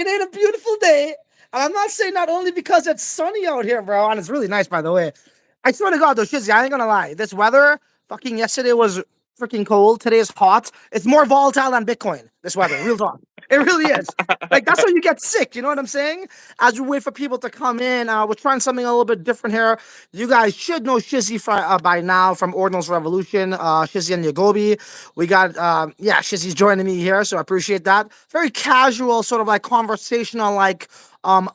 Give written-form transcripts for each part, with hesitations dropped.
It ain't a beautiful day. And I'm not saying not only because it's sunny out here, bro, and it's really nice, by the way. I swear to God, though, shizzy, I ain't gonna lie. This weather, fucking yesterday was freaking cold. Today is hot. It's more volatile than Bitcoin, this weather. Real talk. It really is. Like, that's when you get sick. You know what I'm saying? As we wait for people to come in, we're trying something a little bit different here. You guys should know Shizzy by now from Ordinal's Revolution, Shizzy and Yagobi. We got, Shizzy's joining me here, so I appreciate that. Very casual, sort of like conversational, like,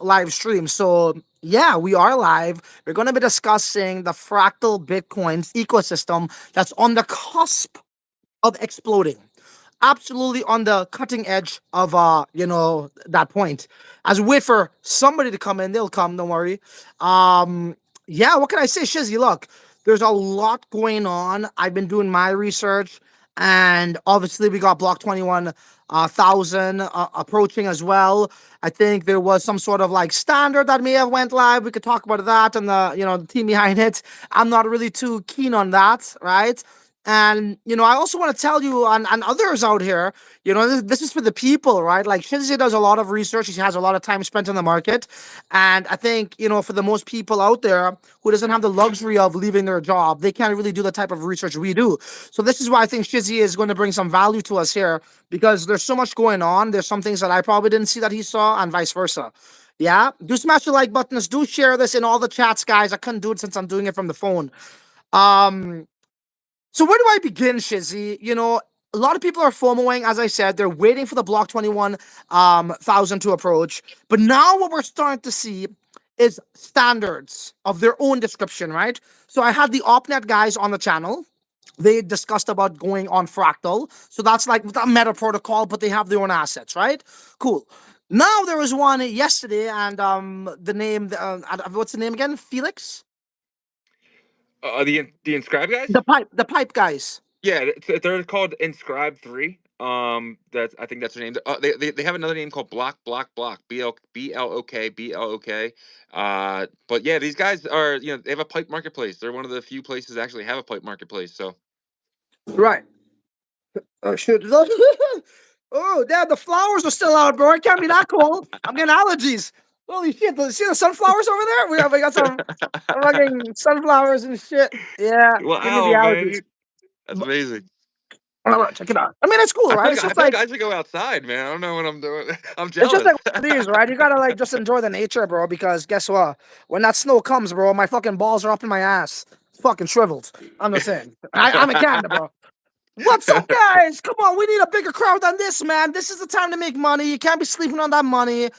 live stream. So, yeah, we are live. We're going to be discussing the Fractal Bitcoin's ecosystem that's on the cusp of exploding. Absolutely on the cutting edge of that point. As we wait for somebody to come in, they'll come, don't worry. Yeah, what can I say, Shizzy? Look, there's a lot going on. I've been doing my research, and obviously we got block 21,000 approaching as well. I think there was some sort of like standard that may have went live. We could talk about that and the team behind it. I'm not really too keen on that, right? And I also want to tell you and others out here, this is for the people, right? Like Shizzy does a lot of research. She has a lot of time spent in the market. And I think, for the most people out there who doesn't have the luxury of leaving their job, they can't really do the type of research we do. So this is why I think Shizzy is going to bring some value to us here because there's so much going on. There's some things that I probably didn't see that he saw and vice versa. Yeah, do smash the like buttons. Do share this in all the chats, guys. I couldn't do it since I'm doing it from the phone. Um, so where do I begin, Shizzy? A lot of people are FOMOing, as I said. They're waiting for the block 21,000 to approach. But now what we're starting to see is standards of their own description, right? So I had the OpNet guys on the channel. They discussed about going on Fractal. So that's like the meta protocol, but they have their own assets, right? Cool. Now there was one yesterday, and the name, what's the name again? Felix? The Inscribe guys? The pipe guys. Yeah, they're called Inscribe 3. That's I think that's their name. They have another name called Block BLOK. But yeah, these guys are they have a pipe marketplace. They're one of the few places that actually have a pipe marketplace. So Right. Oh shit. Oh, damn, the flowers are still out, bro. It can't be that cold. I'm getting allergies. Holy shit. See the sunflowers over there? We got some fucking sunflowers and shit. Yeah, give me the wow, allergies. man, that's But, amazing. check it out. I mean, it's cool, right? It's I just feel like like I should go outside, man. I don't know what I'm doing. I'm it's just jealous. like one of these, right? You gotta like just enjoy the nature, bro. Because guess what? When that snow comes, bro, my fucking balls are up in my ass. It's fucking shriveled. I'm just saying. I'm in Canada, bro. What's up, guys? Come on, we need a bigger crowd than this, man. This is the time to make money. You can't be sleeping on that money.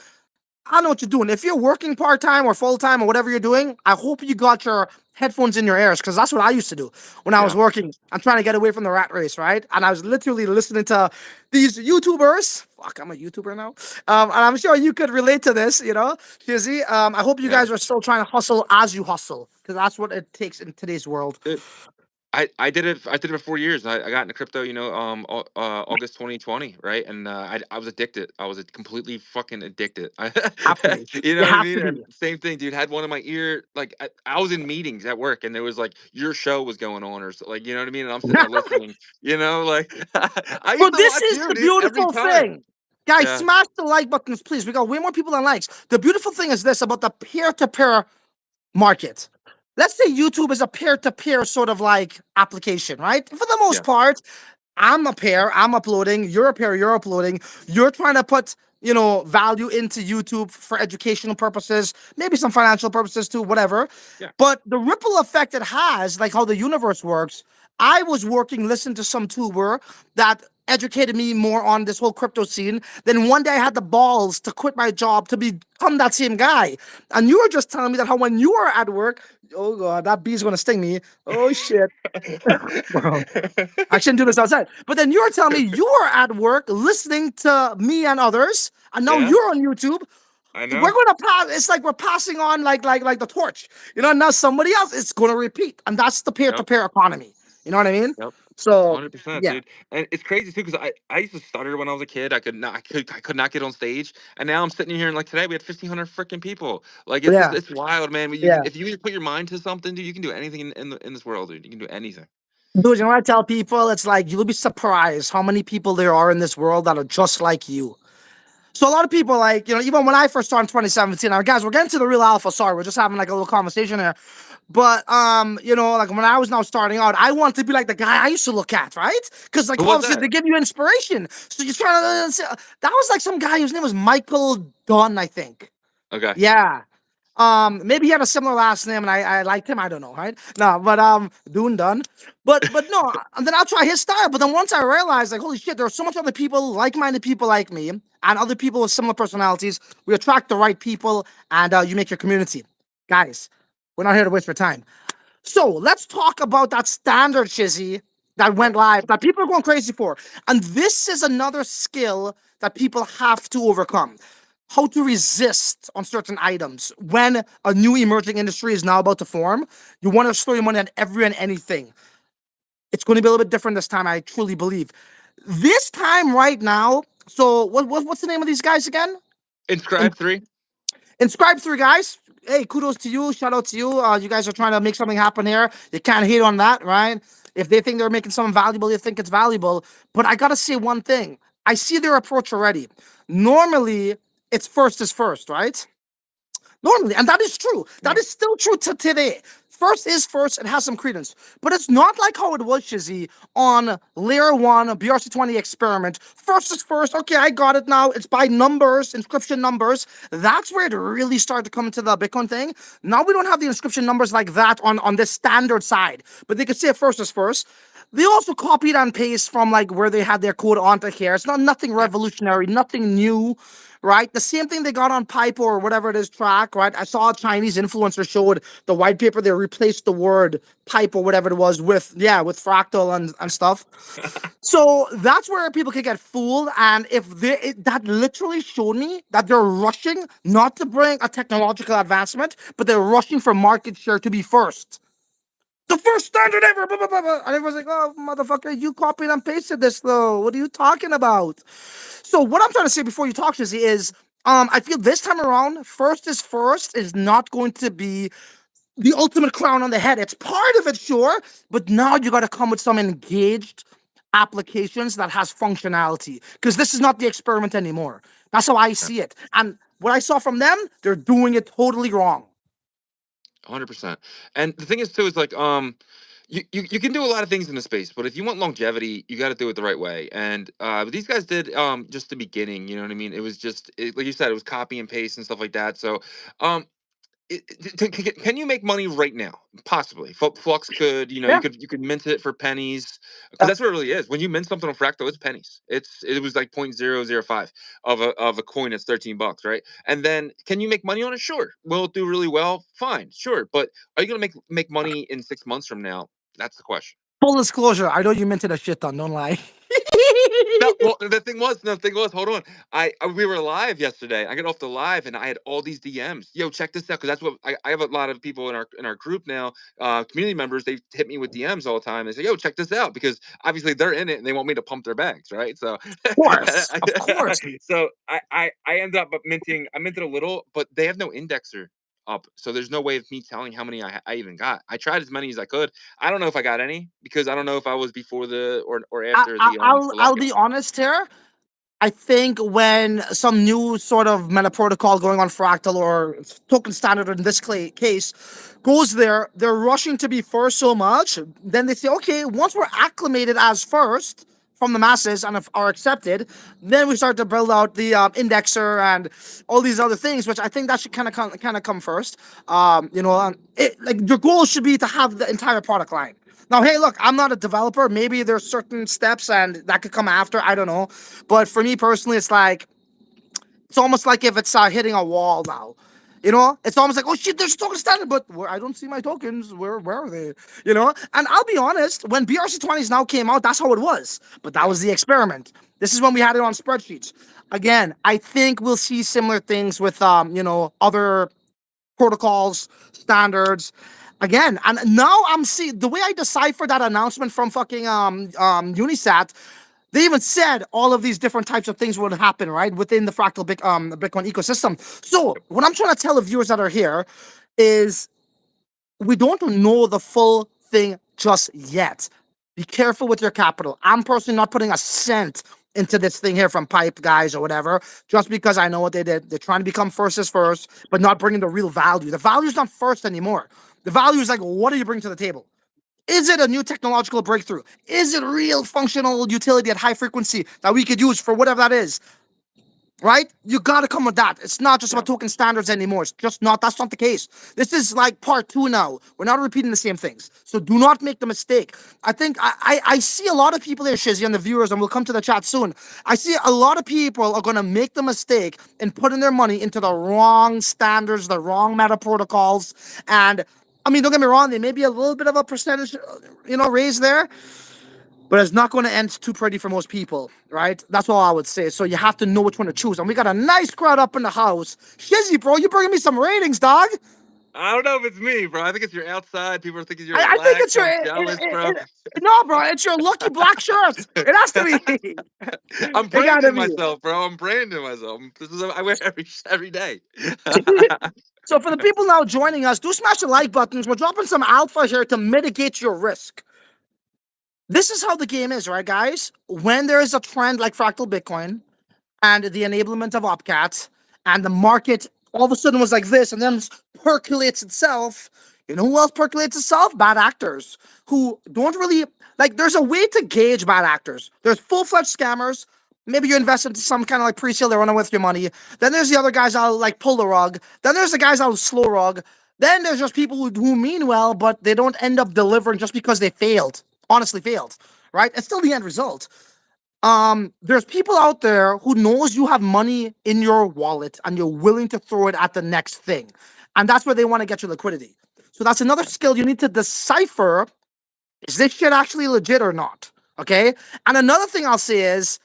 I know what you're doing. If you're working part time or full time or whatever you're doing, I hope you got your headphones in your ears because that's what I used to do when I was Yeah. working. I'm trying to get away from the rat race, right? And I was literally listening to these YouTubers. Fuck, I'm a YouTuber now. And I'm sure you could relate to this, Shizzy. I hope you Yeah. guys are still trying to hustle as you hustle because that's what it takes in today's world. I did it. I did it for 4 years. I got into crypto, August 2020, right? And I was addicted. I was completely fucking addicted. Have to be. You know You what I have mean? to And be. same thing, dude. Had one in my ear. Like I was in meetings at work, and there was like your show was going on, or like you know what I mean. And I'm sitting there listening. Like I Bro, used to this watch is you, the dude, every beautiful time. thing. Guys, Yeah. smash the like buttons, please. We got way more people than likes. The beautiful thing is this about the peer-to-peer market. Let's say YouTube is a peer-to-peer sort of like application, right? For the most Yeah. part, I'm a pair, I'm uploading, you're a pair, you're uploading. You're trying to put, value into YouTube for educational purposes, maybe some financial purposes too, whatever. Yeah. But the ripple effect it has, like how the universe works, I was working, listening to some tuber that educated me more on this whole crypto scene. Then one day I had the balls to quit my job to become that same guy. And you were just telling me that how when you are at work, oh god, that bee's gonna sting me. Oh shit. Bro. I shouldn't do this outside. But then you're telling me you are at work listening to me and others, and now Yeah. you're on YouTube. I We're know. gonna pass. It's like we're passing on like the torch. Now somebody else is gonna repeat, and that's the peer to Yep. peer economy. You know what I mean? Yep. So 100%, yeah, dude. And it's crazy too because I used to stutter when I was a kid. I could not get on stage. And now I'm sitting here and like today we had 1,500 freaking people. Like yeah, it's wild, man. You can yeah. if you put your mind to something, dude, you can do anything in this world, dude. You can do anything. Dude, you know what I tell people? It's like you'll be surprised how many people there are in this world that are just like you. So a lot of people, like, even when I first started in 2017, now guys, we're getting to the real alpha. Sorry, we're just having like a little conversation here. But like when I was now starting out, I wanted to be like the guy I used to look at, right? Because like Who was obviously that? they give you inspiration. So you're trying to that was like some guy whose name was Michael Dunn, I think. Okay. Yeah. Maybe he had a similar last name and I liked him. I don't know, right? No, but Dune done. But no, and then I'll try his style. But then once I realized, like, holy shit, there are so much other people, like-minded people like me, and other people with similar personalities. We attract the right people, and you make your community. Guys, we're not here to waste your time. So let's talk about that standard Shizzy that Yeah. went live that people are going crazy for. And this is another skill that people have to overcome. How to resist on certain items when a new emerging industry is now about to form. You want to throw your money at every and anything. It's going to be a little bit different this time, I truly believe. This time right now, so what's the name of these guys again? Inscribe 3. Inscribe 3 guys. Hey, kudos to you. Shout out to you. You guys are trying to make something happen here. You can't hate on that, right? If they think they're making something valuable, you think it's valuable. But I gotta say one thing. I see their approach already. Normally, it's first is first, right? Normally, and that is true. That Yeah. is still true to today. First is first, it has some credence. But it's not like how it was, Shizzy, on layer one, BRC20 experiment. First is first, okay, I got it now. It's by numbers, inscription numbers. That's where it really started to come into the Bitcoin thing. Now we don't have the inscription numbers like that on this standard side. But they could say first is first. They also copied and pasted from like where they had their code onto here. It's not nothing Yeah. revolutionary, nothing new, right? The same thing they got on Pipe or whatever it is track, right? I saw a Chinese influencer showed the white paper. They replaced the word pipe or whatever it was with fractal and stuff. So that's where people can get fooled. And if that literally showed me that they're rushing not to bring a technological advancement, but they're rushing for market share to be first. The first standard ever. Blah, blah, blah, blah. And everyone's like, oh, motherfucker, you copied and pasted this, though. What are you talking about? So, what I'm trying to say before you talk, Shizzy, is I feel this time around, first is not going to be the ultimate crown on the head. It's part of it, sure. But now you got to come with some engaged applications that has functionality because this is not the experiment anymore. That's how I see it. And what I saw from them, they're doing it totally wrong. 100%. And the thing is too is like you can do a lot of things in the space, but if you want longevity, you got to do it the right way. And these guys did just the beginning, you know what I mean? It was just like you said, it was copy and paste and stuff like that. So um can you make money right now? Possibly. Flux could, Yeah. you could mint it for pennies because that's what it really is. When you mint something on Fractal, it's pennies. It was like 0.005 of a coin that's $13, right? And then can you make money on it? Sure. Will it do really well? Fine, sure. But are you gonna make money in 6 months from now? That's the question. Full disclosure, I know you minted a shit ton, don't lie. No, well, the thing was, hold on. We were live yesterday. I got off the live and I had all these DMs. Yo, check this out, because that's what I have a lot of people in our group now, community members. They hit me with DMs all the time. They say, "Yo, check this out," because obviously they're in it and they want me to pump their bags, right? So, Of course. so I end up minting. I minted a little, but they have no indexer up, so there's no way of me telling how many I even got. I tried as many as I could. I don't know if I got any because I don't know if I was before the or after the I'll lockout. be honest here. I think when some new sort of meta protocol going on Fractal or token standard in this case goes there, they're rushing to be first so much. Then they say, okay, once we're acclimated as first from the masses and are accepted, then we start to build out the indexer and all these other things, which I think that should kind of come first. Like your goal should be to have the entire product line. Now, hey, look, I'm not a developer. Maybe there's certain steps and that could come after. I don't know. But for me personally, it's almost like if it's hitting a wall now. It's almost like, oh shit, there's a token standard, but I don't see my tokens. Where are they? And I'll be honest, when BRC20s now came out, that's how it was. But that Yeah. was the experiment. This is when we had it on spreadsheets. Again, I think we'll see similar things with other protocols, standards. Again, and now I'm seeing the way I decipher that announcement from fucking Unisat. They even said all of these different types of things would happen, right, within the fractal Bitcoin ecosystem. So what I'm trying to tell the viewers that are here is we don't know the full thing just yet. Be careful with your capital. I'm personally not putting a cent into this thing here from Pipe guys or whatever, just because I know what they did. They're trying to become first is first, but not bringing the real value. The value is not first anymore. The value is like, what do you bring to the table? Is it a new technological breakthrough? Is it real functional utility at high frequency that we could use for whatever that is? Right? You got to come with that. It's not just Yeah. about token standards anymore. It's just not. That's not the case. This is like part two now. We're not repeating the same things. So do not make the mistake. I think I see a lot of people here, Shizzy, and the viewers, and we'll come to the chat soon. I see a lot of people are going to make the mistake in putting their money into the wrong standards, the wrong meta protocols. And I mean, don't get me wrong, there may be a little bit of a percentage, raise there, but it's not going to end too pretty for most people, right? That's all I would say. So you have to know which one to choose. And we got a nice crowd up in the house. Shizzy, bro, you bringing me some ratings, dog. I don't know if it's me, bro. I think it's your outside. People are thinking you're I think relaxed. it's your I'm jealous, bro. no, bro. It's your lucky black shirt. It has to be. I'm It gotta branding be. myself, bro. I'm branding myself. This is I wear every day. So for the people now joining us, do smash the like buttons. We're dropping some alpha here to mitigate your risk. This is how the game is, right, guys? When there is a trend like Fractal Bitcoin and the enablement of opcats, and the market all of a sudden was like this and then percolates itself. You know who else percolates itself? Bad actors who don't really like. There's a way to gauge bad actors. There's full-fledged scammers. Maybe you invest into some kind of like pre-sale, they're running with your money. Then there's the other guys that'll like pull the rug. Then there's the guys that'll slow rug. Then there's just people who mean well, but they don't end up delivering just because they failed. Honestly failed, right? It's still the end result. There's people out there who knows you have money in your wallet and you're willing to throw it at the next thing. And that's where they want to get your liquidity. So that's another skill you need to decipher, is this shit actually legit or not? Okay? And another thing I'll say is,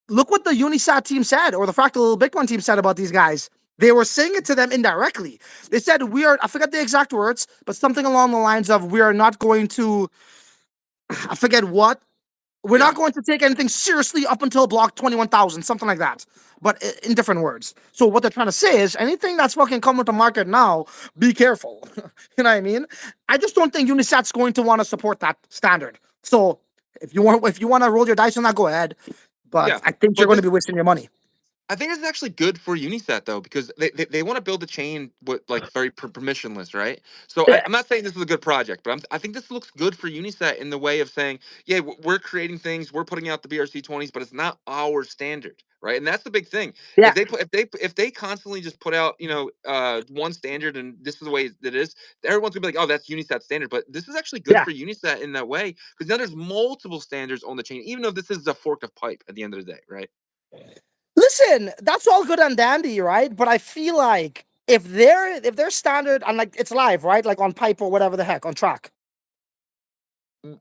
look what the Unisat team said, or the Fractal Bitcoin team said about these guys. They were saying it to them indirectly. They said, I forget the exact words, but something along the lines of, we are not going to, I forget what, we're Yeah. not going to take anything seriously up until block 21,000, something like that, but in different words. So what they're trying to say is, anything that's fucking coming to market now, be careful. You know what I mean? I just don't think Unisat's going to want to support that standard. So if you want to roll your dice on that, go ahead. But Yeah. I think you're But going to be wasting your money. I think it's actually good for Unisat though, because they want to build a chain with like very permissionless, right? So Yeah. I'm not saying this is a good project, but I think this looks good for Unisat in the way of saying, yeah, we're creating things, we're putting out the BRC20s, but it's not our standard, right? And that's the big thing. Yeah. If they constantly just put out one standard and this is the way it is, everyone's gonna be like, oh, that's Unisat standard. But this is actually good Yeah. for Unisat in that way, because now there's multiple standards on the chain, even though this is a fork of pipe at the end of the day, right? Listen, that's all good and dandy, right? But I feel like if they're standard and like it's live, right? Like on pipe or whatever the heck, on track.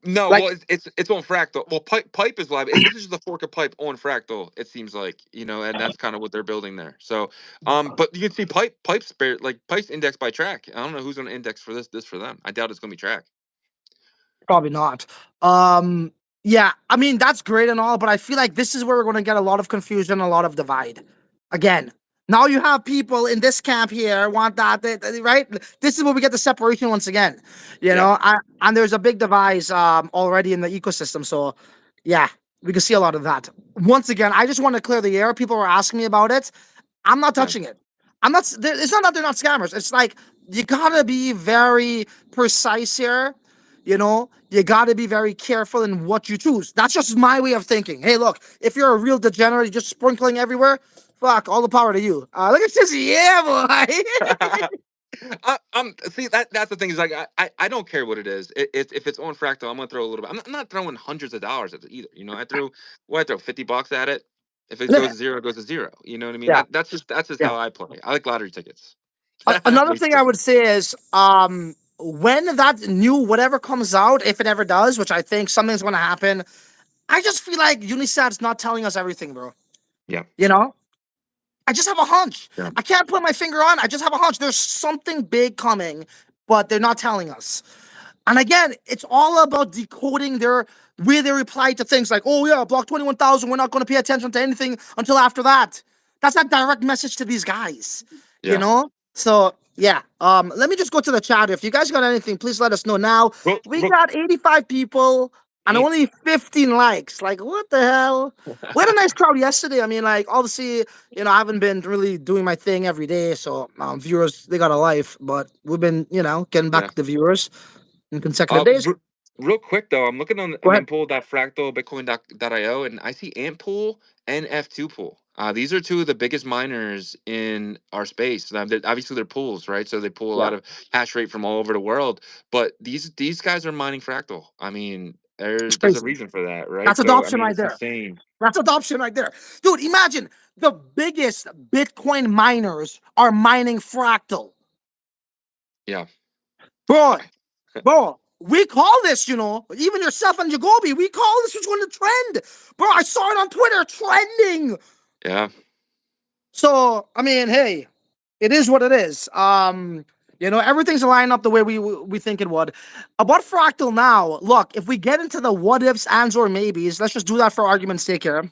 No, Like, well, it's on Fractal. Well, pipe is live. This is just a fork of pipe on Fractal. It seems like, and that's kind of what they're building there. So, but you can see pipe's spare, like pipe's indexed by track. I don't know who's going to index for this for them. I doubt it's going to be track. probably not. Yeah, I mean, that's great and all, but I feel like this is where we're going to get a lot of confusion, a lot of divide. Again, now you have people in this camp here want that, right? This is where we get the separation once again. Yeah. And there's a big divide already in the ecosystem. So, yeah, we can see a lot of that. Once again, I just want to clear the air. People were asking me about it. I'm not Yeah. touching it. I'm not. It's not that they're not scammers. It's like you gotta be very precise here. You gotta be very careful in what you choose. That's just my way of thinking. Hey, look, if you're a real degenerate, you're just sprinkling everywhere. Fuck, all the power to you. Look at this, yeah, boy. I'm see that's the thing is like I don't care what it is. If it's on Fractal, I'm gonna throw a little bit. I'm not throwing hundreds of dollars at it either. I throw $50 at it. If it goes to zero, it goes to zero. You know what I mean? Yeah, That's just yeah. how I play. I like lottery tickets. Another thing Basically. I would say is, when that new whatever comes out, if it ever does, which I think something's gonna happen, I just feel like Unisat's not telling us everything, bro. Yeah. You know? I just have a hunch. Yeah. I can't put my finger on. I just have a hunch. There's something big coming, but they're not telling us. And again, it's all about decoding their where they reply to things like, "Oh yeah, block 21,000. We're not going to pay attention to anything until after that." That's a direct message to these guys, you Yeah. know. So yeah, let me just go to the chat. If you guys got anything, please let us know. Now Well, we got 85 people. and Damn. only 15 likes. Like, what the hell? We had a nice crowd yesterday. I mean, like, obviously, I haven't been really doing my thing every day, so viewers, they got a life, but we've been, getting Yeah. back the viewers in consecutive days. Real quick though, I'm looking on Go ahead. mempool.fractal Bitcoin.io, and I see Antpool and F2 Pool. These are two of the biggest miners in our space. Now, obviously, they're pools, right? So they pull a Yeah, lot of hash rate from all over the world. But these guys are mining Fractal. I mean, it's there's a crazy. reason for that, right? That's So I adoption mean, right it's there. insane. That's adoption right there. Dude, imagine the biggest Bitcoin miners are mining Fractal. Yeah. Bro, bro, we call this, even yourself and Jagobi, we call this what's going to trend. Bro, I saw it on Twitter trending. Yeah. So, I mean, hey, it is what it is. Everything's lining up the way we think it would. About Fractal now, look, if we get into the what ifs, ands, or maybes, let's just do that for argument's sake here.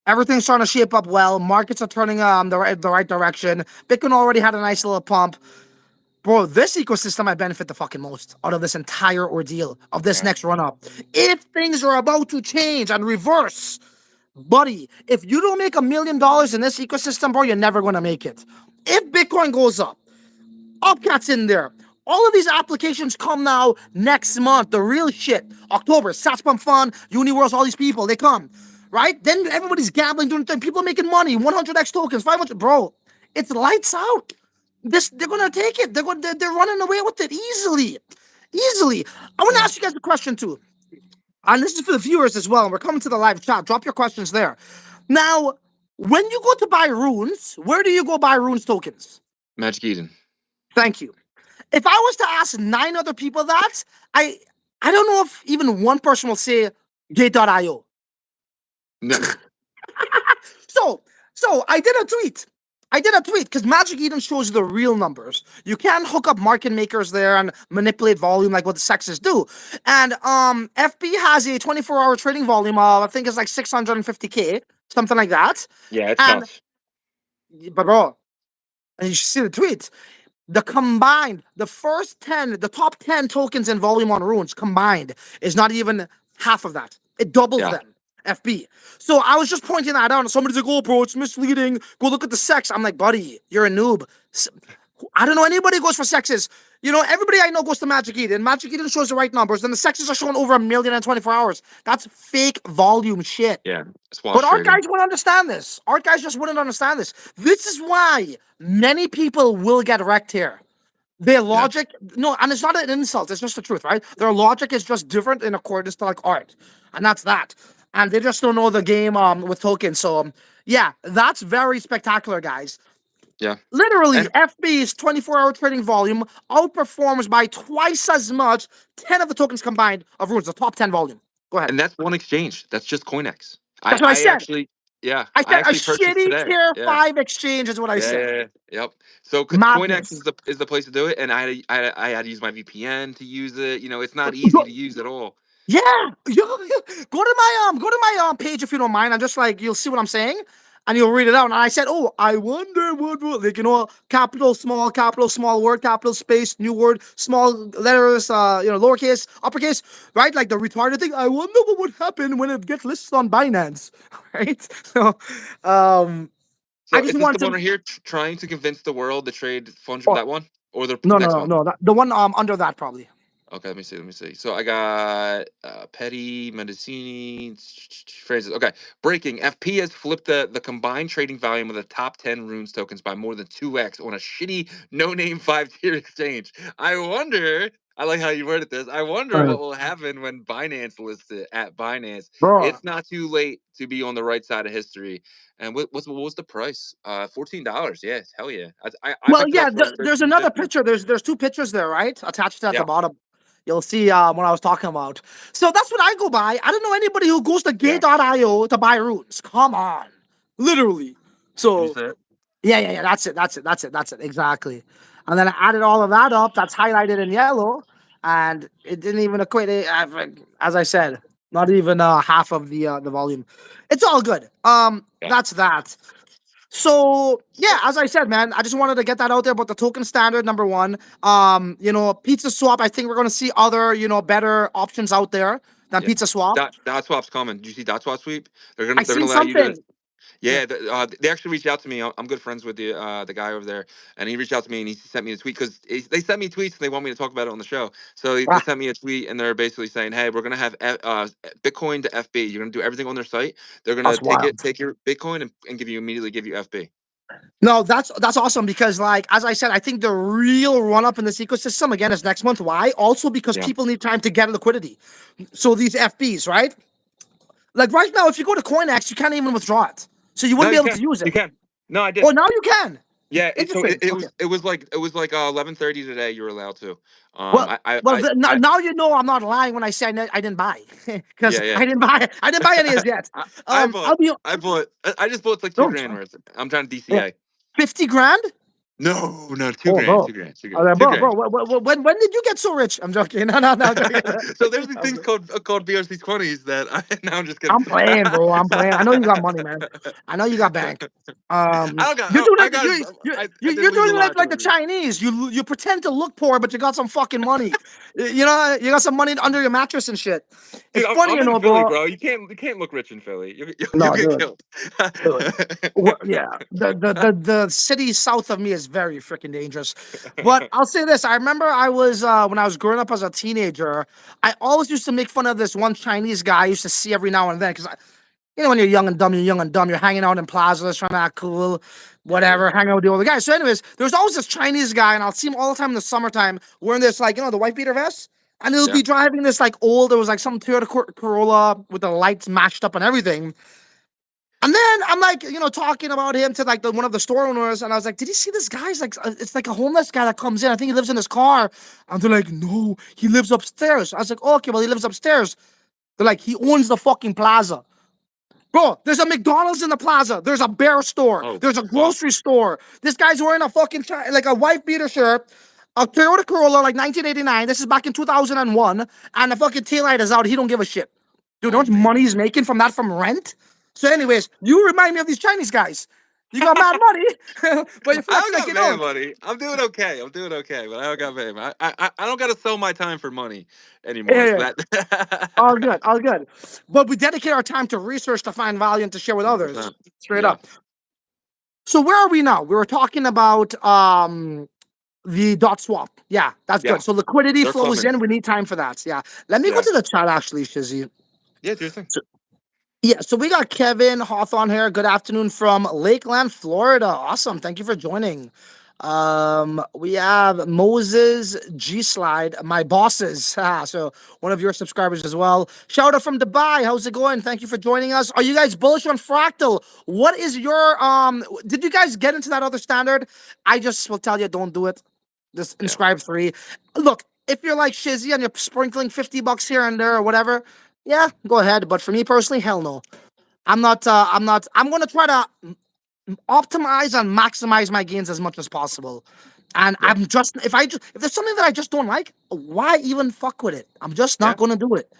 Everything's starting to shape up well. Markets are turning the right direction. Bitcoin already had a nice little pump. Bro, this ecosystem might benefit the fucking most out of this entire ordeal of this Yeah. next run up. If things are about to change and reverse, buddy, if you don't make $1 million in this ecosystem, bro, you're never going to make it. If Bitcoin goes up, Upcat's in there. All of these applications come now next month. The real shit. October, Satspam Fund, Uniworlds, all these people, they come. Right? Then everybody's gambling, doing things. People making money. 100x tokens, 500. Bro, it's lights out. They're gonna take it. They're running away with it easily. Easily. I want to Yeah. ask you guys a question too. And this is for the viewers as well. And we're coming to the live chat. Drop your questions there. Now, when you go to buy runes, where do you go buy runes tokens? Magic Eden. Thank you. If I was to ask 9 other people that, I I don't know if even one person will say Gate.io. No. So I did a tweet. Because Magic Eden shows you the real numbers. You can hook up market makers there and manipulate volume like what the sexes do. And FB has a 24-hour trading volume of I think it's like 650K, something like that. Yeah, it's And nuts. but bro, and you should see the tweet. The top 10 tokens in volume on runes combined is not even half of that. It doubles Yeah. them. FB. So I was just pointing that out, and somebody's like, "Oh, bro, it's misleading. Go look at the sex." I'm like, "Buddy, you're a noob." I don't know anybody who goes for sexes. Everybody I know goes to Magic Eden. Magic Eden shows the right numbers, and the sexes are showing over 1 million in 24 hours. That's fake volume shit. Yeah. It's wash But art trading. guys wouldn't understand this. Art guys just wouldn't understand this. This is why many people will get wrecked here. Their Yeah. logic, no, and it's not an insult, it's just the truth, right? Their logic is just different in accordance to like art. And that's that. And they just don't know the game with tokens. So yeah, that's very spectacular, guys. Yeah. Literally, And FB's 24-hour trading volume outperforms by twice as much 10 of the tokens combined of runes, the top 10 volume. Go ahead. and that's one exchange. That's just CoinEx. That's what I I said. actually, yeah, I I said a actually purchased shitty today. tier Yeah. 5 exchange is what I Yeah, said. yeah, yeah. Yep. So CoinEx Madness. is the place to do it, and I had to use my VPN to use it. It's not easy to use at all. Yeah, go to my page if you don't mind. I'm just like you'll see what I'm saying, and you'll read it out. And I said, oh, I wonder what like capital small word, capital space, new word, small letters, lowercase, uppercase, right? Like the retarded thing. I wonder what would happen when it gets listed on Binance, right? So, I So just is this the want one to. right here trying to convince the world to trade fungible? Oh, That one or the no, no, next no, one? no. The one under that probably. Okay, let me see. Let me see. So I got Petty, Mendocini, phrases. Okay, breaking. FP has flipped the combined trading volume of the top 10 runes tokens by more than 2x on a shitty no-name 5-tier exchange. I wonder. I like how you worded this. I wonder what will happen when Binance lists it at Binance. Bro. It's not too late to be on the right side of history. And what was the price? $14. Yeah, hell yeah. I Well, picked it yeah. up for There's another 13.50. picture. There's 2 pictures there, right? Attached at the Yeah, bottom. You'll see what I was talking about. So that's what I go by. I don't know anybody who goes to yeah. Gate.io to buy runes. Come on, literally. Did you So say it? yeah. That's it. Exactly. And then I added all of that up. That's highlighted in yellow, and it didn't even equate it. As I said, not even half of the volume. It's all good. Yeah. That's that. So yeah, as I said, man, I just wanted to get that out there about the token standard number one. Pizza swap. I think we're gonna see other, better options out there That Yeah. pizza swap. Dot swap's coming. Did you see dot swap sweep? I They're gonna seen allow you to. something. Yeah. Yeah, they actually reached out to me. I'm good friends with the guy over there, and he reached out to me and he sent me a tweet because they sent me tweets and they want me to talk about it on the show. So they Ah, sent me a tweet and they're basically saying, "Hey, we're gonna have Bitcoin to FB. You're gonna do everything on their site. They're gonna that's wild. take your Bitcoin and immediately give you FB." No, that's awesome because, like, as I said, I think the real run up in this ecosystem again is next month. Why? Also because Yeah. people need time to get liquidity. So these FBs, right? Like right now, if you go to CoinX, you can't even withdraw it. So you No, wouldn't be you able to can. use You it. can. No, I Oh, did. now you can. Yeah, Interesting. Okay. it was like 11:30 today. You were allowed to. Well, I now you know I'm not lying when I say I didn't buy because yeah, yeah. I didn't buy any as yet. I bought. I'll be I just bought like two no, grand worth. I'm trying to yeah, DCA. 50 grand. No, no, two Oh, grand, bro. 2 grand, 2 grand, Okay, two bro, grand. when did you get so rich? I'm joking. No, no, no, I'm joking. So there's these things called BRC20s that now I'm just kidding. I'm playing, bro. I'm playing. I know you got money, man. I know you got bank. I don't got. You're doing I it. got. I did You're lose a doing it lot like the this year. Chinese. You pretend to look poor, but you got some fucking money. You know, you got some money under your mattress and shit. Dude, It's funny, I'm you in know, Philly, bro. bro. You can't look rich in Philly. You No, get dude. killed. Dude. Yeah, the city south of me is very freaking dangerous. But I'll say this: I remember I was when I was growing up as a teenager, I always used to make fun of this one Chinese guy I used to see every now and then because you know when you're young and dumb, you're young and dumb. You're hanging out in plazas, trying to act cool, Hell yeah. whatever, hanging out with the older guys. So, anyways, there's always this Chinese guy, and I'll see him all the time in the summertime wearing this like the white beater vest. And he'll Yeah. be driving this like old, there was like some Toyota Corolla with the lights matched up and everything. And then I'm like, talking about him to like one of the store owners, and I was like, "Did you see this guy? It's like a homeless guy that comes in. I think he lives in his car." And they're like, "No, he lives upstairs." I was like, oh, "Okay, well, he lives upstairs." They're like, "He owns the fucking plaza." Bro, there's a McDonald's in the plaza. There's a bear store. Oh There's a fuck. grocery store. This guy's wearing a fucking like a white beater shirt, a Toyota Corolla like 1989. This is back in 2001, and the fucking taillight is out. He don't give a shit. Dude, how Oh much man. money he's making from that from rent? So, anyways, you remind me of these Chinese guys. You got mad money, but you're I don't flexing like got you man don't. money. I'm doing okay. I'm doing okay, but I don't got man. I don't got to sell my time for money Yeah, anymore. So yeah, that. all good, all good. But we dedicate our time to research to find value and to share with others. 100%. Straight Yeah. up. So where are we now? We were talking about the dot swap. Yeah, that's Yeah. good. So liquidity They're flows coming. in. We need time for that. Yeah. Let me go Yeah. to the chat actually, Shizzy. Yeah. Do your thing. So, yeah, so we got Kevin Hawthorne here. Good afternoon from Lakeland, Florida. Awesome. Thank you for joining. We have Moses G Slide, my bosses. So one of your subscribers as well. Shout out from Dubai. How's it going? Thank you for joining us. Are you guys bullish on Fractal? What is your did you guys get into that other standard? I just will tell you, don't do it. Just Yeah. inscribe 3. Look, if you're like Shizzy and you're sprinkling $50 here and there or whatever, yeah, go ahead. But for me personally, hell no. I'm gonna try to optimize and maximize my gains as much as possible. And Yeah. if there's something that I just don't like, why even fuck with it? I'm just Yeah. not gonna do it.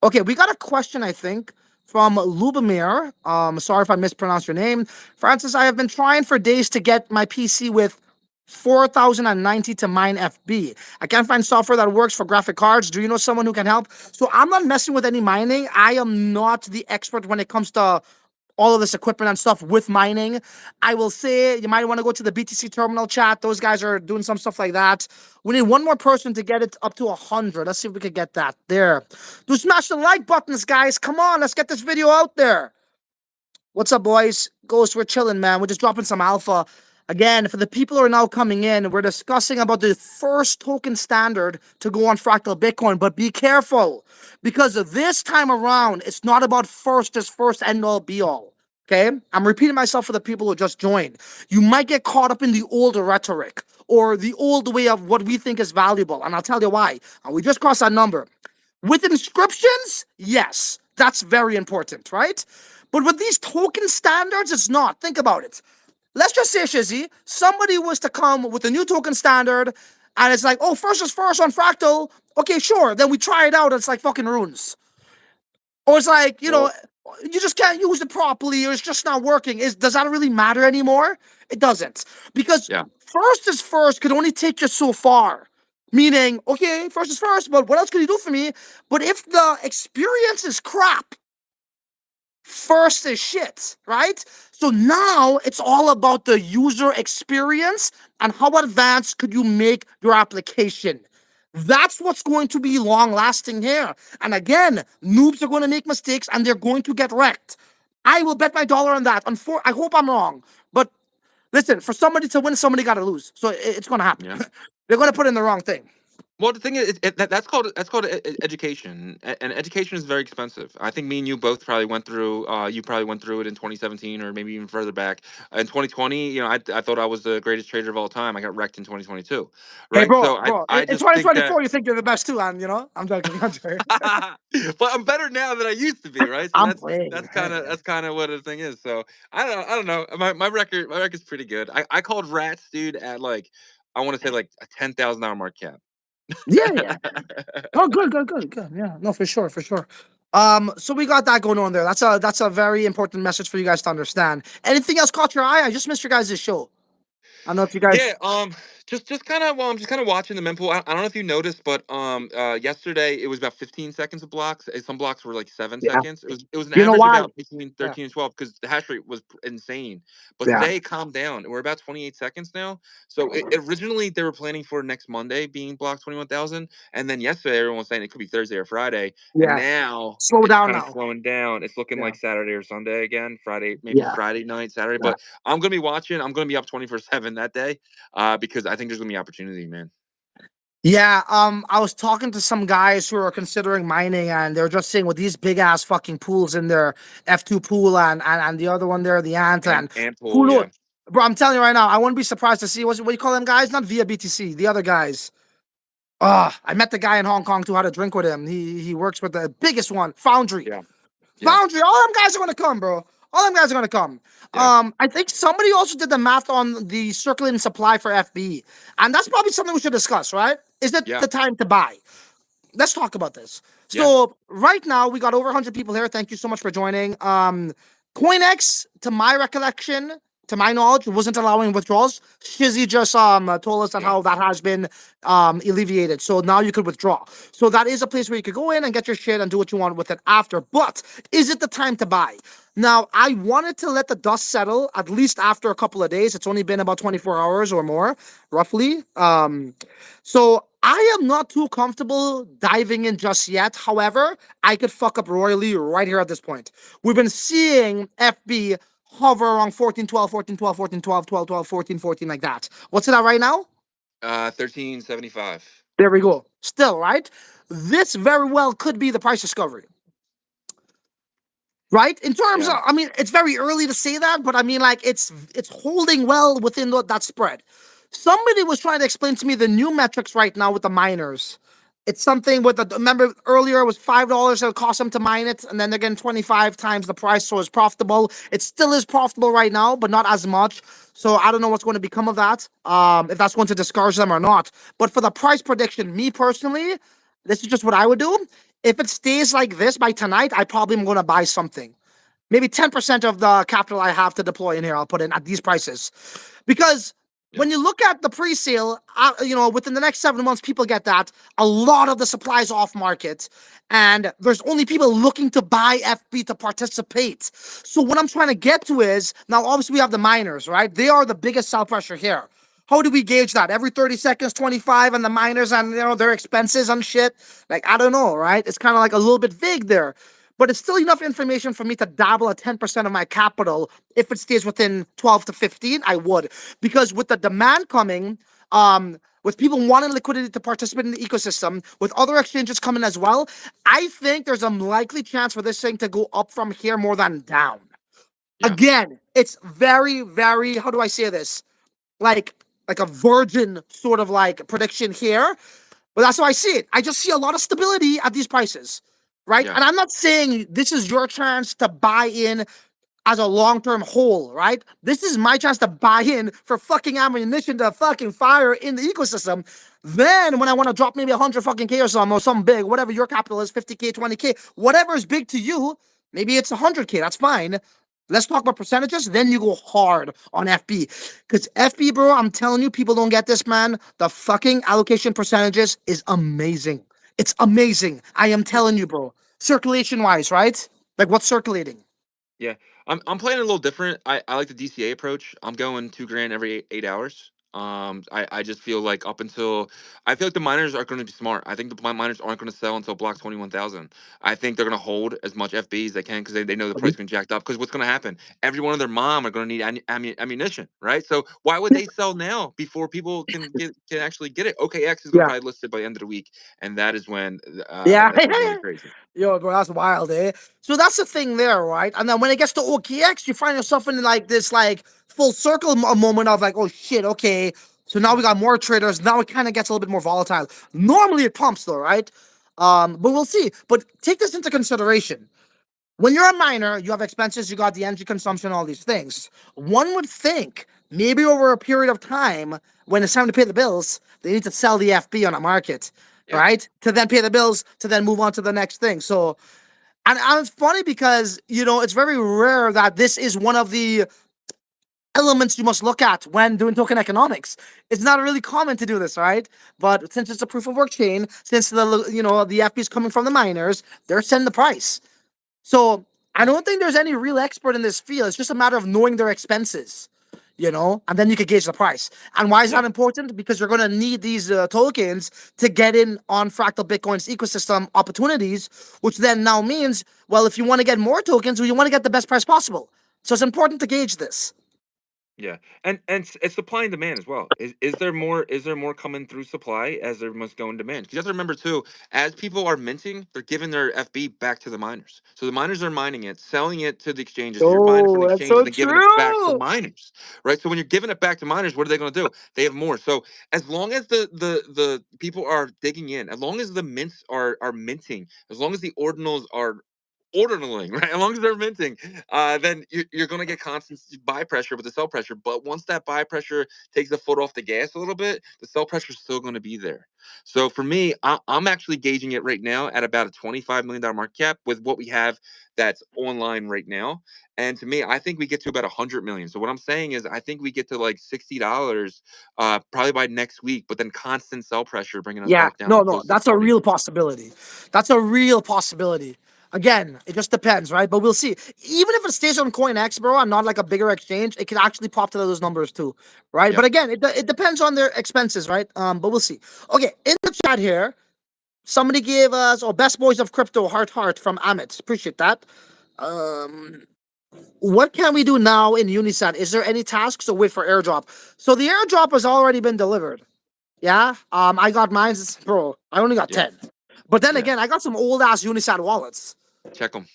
Okay, we got a question, I think, from Lubomir. Sorry if I mispronounced your name. Francis, I have been trying for days to get my PC with 4090 to mine FB. I can't find software that works for graphic cards. Do you know someone who can help? So I'm not messing with any mining. I am not the expert when it comes to all of this equipment and stuff with mining. I will say you might want to go to the BTC terminal chat. Those guys are doing some stuff like that. We need one more person to get it up to 100. Let's see if we could get that there. Do smash the like buttons, guys. Come on, let's get this video out there. What's up, boys? Ghost, we're chilling, man. We're just dropping some alpha. Again, for the people who are now coming in, we're discussing about the first token standard to go on Fractal Bitcoin. But be careful, because this time around, it's not about first as first end all be all. Okay? I'm repeating myself for the people who just joined. You might get caught up in the old rhetoric or the old way of what we think is valuable. And I'll tell you why. And we just crossed that number. With inscriptions, yes, that's very important, right? But with these token standards, it's not. Think about it. Let's just say, Shizzy, somebody was to come with a new token standard, and it's like, oh, first is first on Fractal. Okay, sure. Then we try it out, and it's like fucking runes. Or it's like, Well. you just can't use it properly, or it's just not working. Does that really matter anymore? It doesn't. Because Yeah. first is first could only take you so far. Meaning, okay, first is first, but what else could you do for me? But if the experience is crap, first is shit, right? So now it's all about the user experience and how advanced could you make your application. That's what's going to be long lasting here. And again, noobs are going to make mistakes and they're going to get wrecked. I will bet my dollar on that. I hope I'm wrong. But listen, for somebody to win, somebody got to lose. So it's going to happen. Yeah. They're going to put in the wrong thing. Well, the thing is, that's called education, and education is very expensive. I think me and you both probably went through. You probably went through it in 2017 or maybe even further back. In 2020, I thought I was the greatest trader of all time. I got wrecked in 2022, Hey, right? So bro, I in just think that. 2024, you think you're the best too, and I'm joking. I'm joking. But I'm better now than I used to be, right? So I'm that's playing. that's kind of that's kind of what the thing is. So I don't know. My record's pretty good. I called rats, dude, at like I want to say like a $10,000 market cap. Yeah, yeah. Oh, good, good, good, good. Yeah, no, for sure, for sure. So we got that going on there. That's a very important message for you guys to understand. Anything else caught your eye? I just missed your guys' show. I don't know if you guys. Yeah, just kind of just kind of watching the mempool. I don't know if you noticed, but yesterday it was about 15 seconds of blocks. Some blocks were like seven Yeah. seconds. It was an You know average why? about between Yeah. 13 and 12 because the hash rate was insane. But Yeah. today it calmed down. We're about 28 seconds now. So originally they were planning for next Monday being block 21,000, and then yesterday everyone was saying it could be Thursday or Friday, and Yeah. now Slow it's down kind of now. slowing down. It's looking Yeah. like Saturday or Sunday again. Friday, maybe Yeah. Friday night, Saturday. Yeah. But I'm gonna be watching. I'm gonna be up 24/7 that day because I think there's gonna be opportunity, man. Yeah, I was talking to some guys who are considering mining, and they're just saying with these big ass fucking pools in their F2 pool and the other one there, the Ant, and And who pool, knows? yeah, Bro, I'm telling you right now, I wouldn't be surprised to see what you call them guys? Not via BTC, the other guys. I met the guy in Hong Kong too. Had a drink with him. He works with the biggest one, Foundry. yeah, yeah, Foundry, all them guys are gonna come, bro. All them guys are gonna come. yeah, I think somebody also did the math on the circulating supply for FB, and that's probably something we should discuss, right? Is it yeah, the time to buy? Let's talk about this. yeah, So right now we got over 100 people here. Thank you so much for joining. CoinX, to my recollection, to my knowledge, wasn't allowing withdrawals. Shizzy just told us that yeah. how that has been alleviated. So now you could withdraw. So that is a place where you could go in and get your shit and do what you want with it after. But is it the time to buy? Now, I wanted to let the dust settle at least after a couple of days. It's only been about 24 hours or more, roughly. So I am not too comfortable diving in just yet. However, I could fuck up royally right here at this point. We've been seeing FB hover around 14, 12, 14, 12, 14, 12, 12, 12, 14, 14, like that. What's it at right now? 1375. There we go. Still, right? This very well could be the price discovery. Right? In terms Yeah, of, I mean, it's very early to say that, but I mean, like, it's holding well within that spread. Somebody was trying to explain to me the new metrics right now with the miners. It's something with the, remember earlier it was $5 that it cost them to mine it, and then they're getting 25 times the price, so it's profitable. It still is profitable right now, but not as much. So I don't know what's going to become of that, if that's going to discourage them or not. But for the price prediction, me personally, this is just what I would do. If it stays like this by tonight, I probably am going to buy something. Maybe 10% of the capital I have to deploy in here, I'll put in at these prices. Because yeah, when you look at the pre-sale, within the next 7 months, people get that. A lot of the supply is off market, and there's only people looking to buy FB to participate. So what I'm trying to get to is, now obviously we have the miners, right? They are the biggest sell pressure here. How do we gauge that? Every 30 seconds, 25, and the miners and their expenses and shit. Like, I don't know, right? It's kind of like a little bit vague there. But it's still enough information for me to dabble at 10% of my capital. If it stays within 12 to 15, I would. Because with the demand coming, with people wanting liquidity to participate in the ecosystem, with other exchanges coming as well, I think there's a likely chance for this thing to go up from here more than down. yeah, Again, it's very, very, how do I say this? Like like a virgin sort of like prediction here. But that's how I see it. I just see a lot of stability at these prices, right? yeah, And I'm not saying this is your chance to buy in as a long-term whole, right? This is my chance to buy in for fucking ammunition to fucking fire in the ecosystem. Then when I want to drop maybe 100 fucking K or something big, whatever your capital is, 50K, 20K, whatever is big to you, maybe it's 100K, that's fine. Let's talk about percentages. Then you go hard on FB. Because FB, bro, I'm telling you, people don't get this, man. The fucking allocation percentages is amazing. It's amazing. I am Yeah. telling you, bro. Circulation wise, right? Like what's circulating? Yeah, I'm playing a little different. I like the DCA approach. I'm going 2 grand every 8 hours. I just feel like up until I feel like the miners are going to be smart. I think the miners aren't going to sell until block 21,000. I think they're going to hold as much FB as they can because they know the price has been jacked up. Because what's going to happen? Every one of their mom are going to need ammunition, right? So why would they sell now before people can actually get it? OKX is going to Yeah. probably list it by the end of the week, and that is when Yeah. that's when it's going to get crazy. Yo, bro, that's wild, eh? So that's the thing there, right? And then when it gets to OKX, you find yourself in like this like full circle moment of like, oh shit, okay. So now we got more traders. Now it kind of gets a little bit more volatile. Normally it pumps though, right? But we'll see. But take this into consideration. When you're a miner, you have expenses, you got the energy consumption, all these things. One would think maybe over a period of time, when it's time to pay the bills, they need to sell the FB on a market, Yeah, right? To then pay the bills, to then move on to the next thing. So, and it's funny because, it's very rare that this is one of the elements you must look at when doing token economics. It's not really common to do this, right? But since it's a proof of work chain, since the FB is coming from the miners, they're setting the price. So I don't think there's any real expert in this field. It's just a matter of knowing their expenses, and then you can gauge the price. And why is yeah. that important? Because you're going to need these tokens to get in on Fractal Bitcoin's ecosystem opportunities, which then now means, well, if you want to get more tokens, well, you want to get the best price possible. So it's important to gauge this. Yeah, and it's supply and demand as well. Is there more coming through supply as there must go in demand? 'Cause you have to remember too, as people are minting, they're giving their FB back to the miners. So the miners are mining it, selling it to the exchanges. You're buying it from the Oh, that's exchange so and then giving it back to true. miners, right? So when you're giving it back to miners, what are they going to do? They have more. So as long as the people are digging in, as long as the mints are minting, as long as the ordinals are ordering, right? As long as they're minting, then you're going to get constant buy pressure with the sell pressure. But once that buy pressure takes the foot off the gas a little bit, the sell pressure is still going to be there. So for me, I'm actually gauging it right now at about a $25 million market cap with what we have that's online right now. And to me, I think we get to about 100 million. So what I'm saying is, I think we get to like $60 probably by next week. But then constant sell pressure bringing us Yeah, back down no, to no, close to that's a 40. real possibility. That's a real possibility. Again, it just depends, right? But we'll see. Even if it stays on CoinX, bro, and not like a bigger exchange, it can actually pop to those numbers too, right? But Yep. again, it depends on their expenses, right? But we'll see. Okay, in the chat here, somebody gave us, best boys of crypto, heart from Amit. Appreciate that. Um, what can we do now in Unisat? Is there any tasks or wait for airdrop? So the airdrop has already been delivered. Yeah. I got mine, bro. I only got Yeah. 10. But then Yeah. again, I got some old ass Unisat wallets. Check them.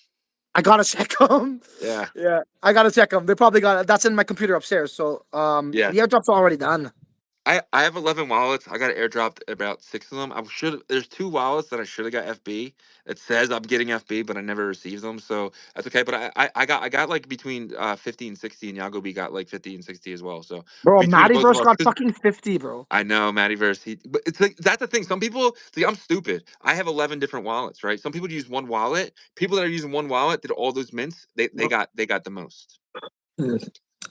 I gotta check them. Yeah. Yeah, I gotta check them. They probably got that's in my computer upstairs. So Yeah. the airdrop's already done. I have 11 wallets. I got airdropped about 6 of them. I should There's 2 wallets that I should have got FB. It says I'm getting FB, but I never received them, so that's okay. But I got like between 50 and 60, and Yagobi got like 50 and 60 as well. So Bro, between the both of Mattyverse us, got 'cause fucking 50, bro. I know Matty verse. But it's like that's the thing. Some people see. I'm stupid. I have 11 different wallets, right? Some people use one wallet. People that are using one wallet did all those mints. They got the most. You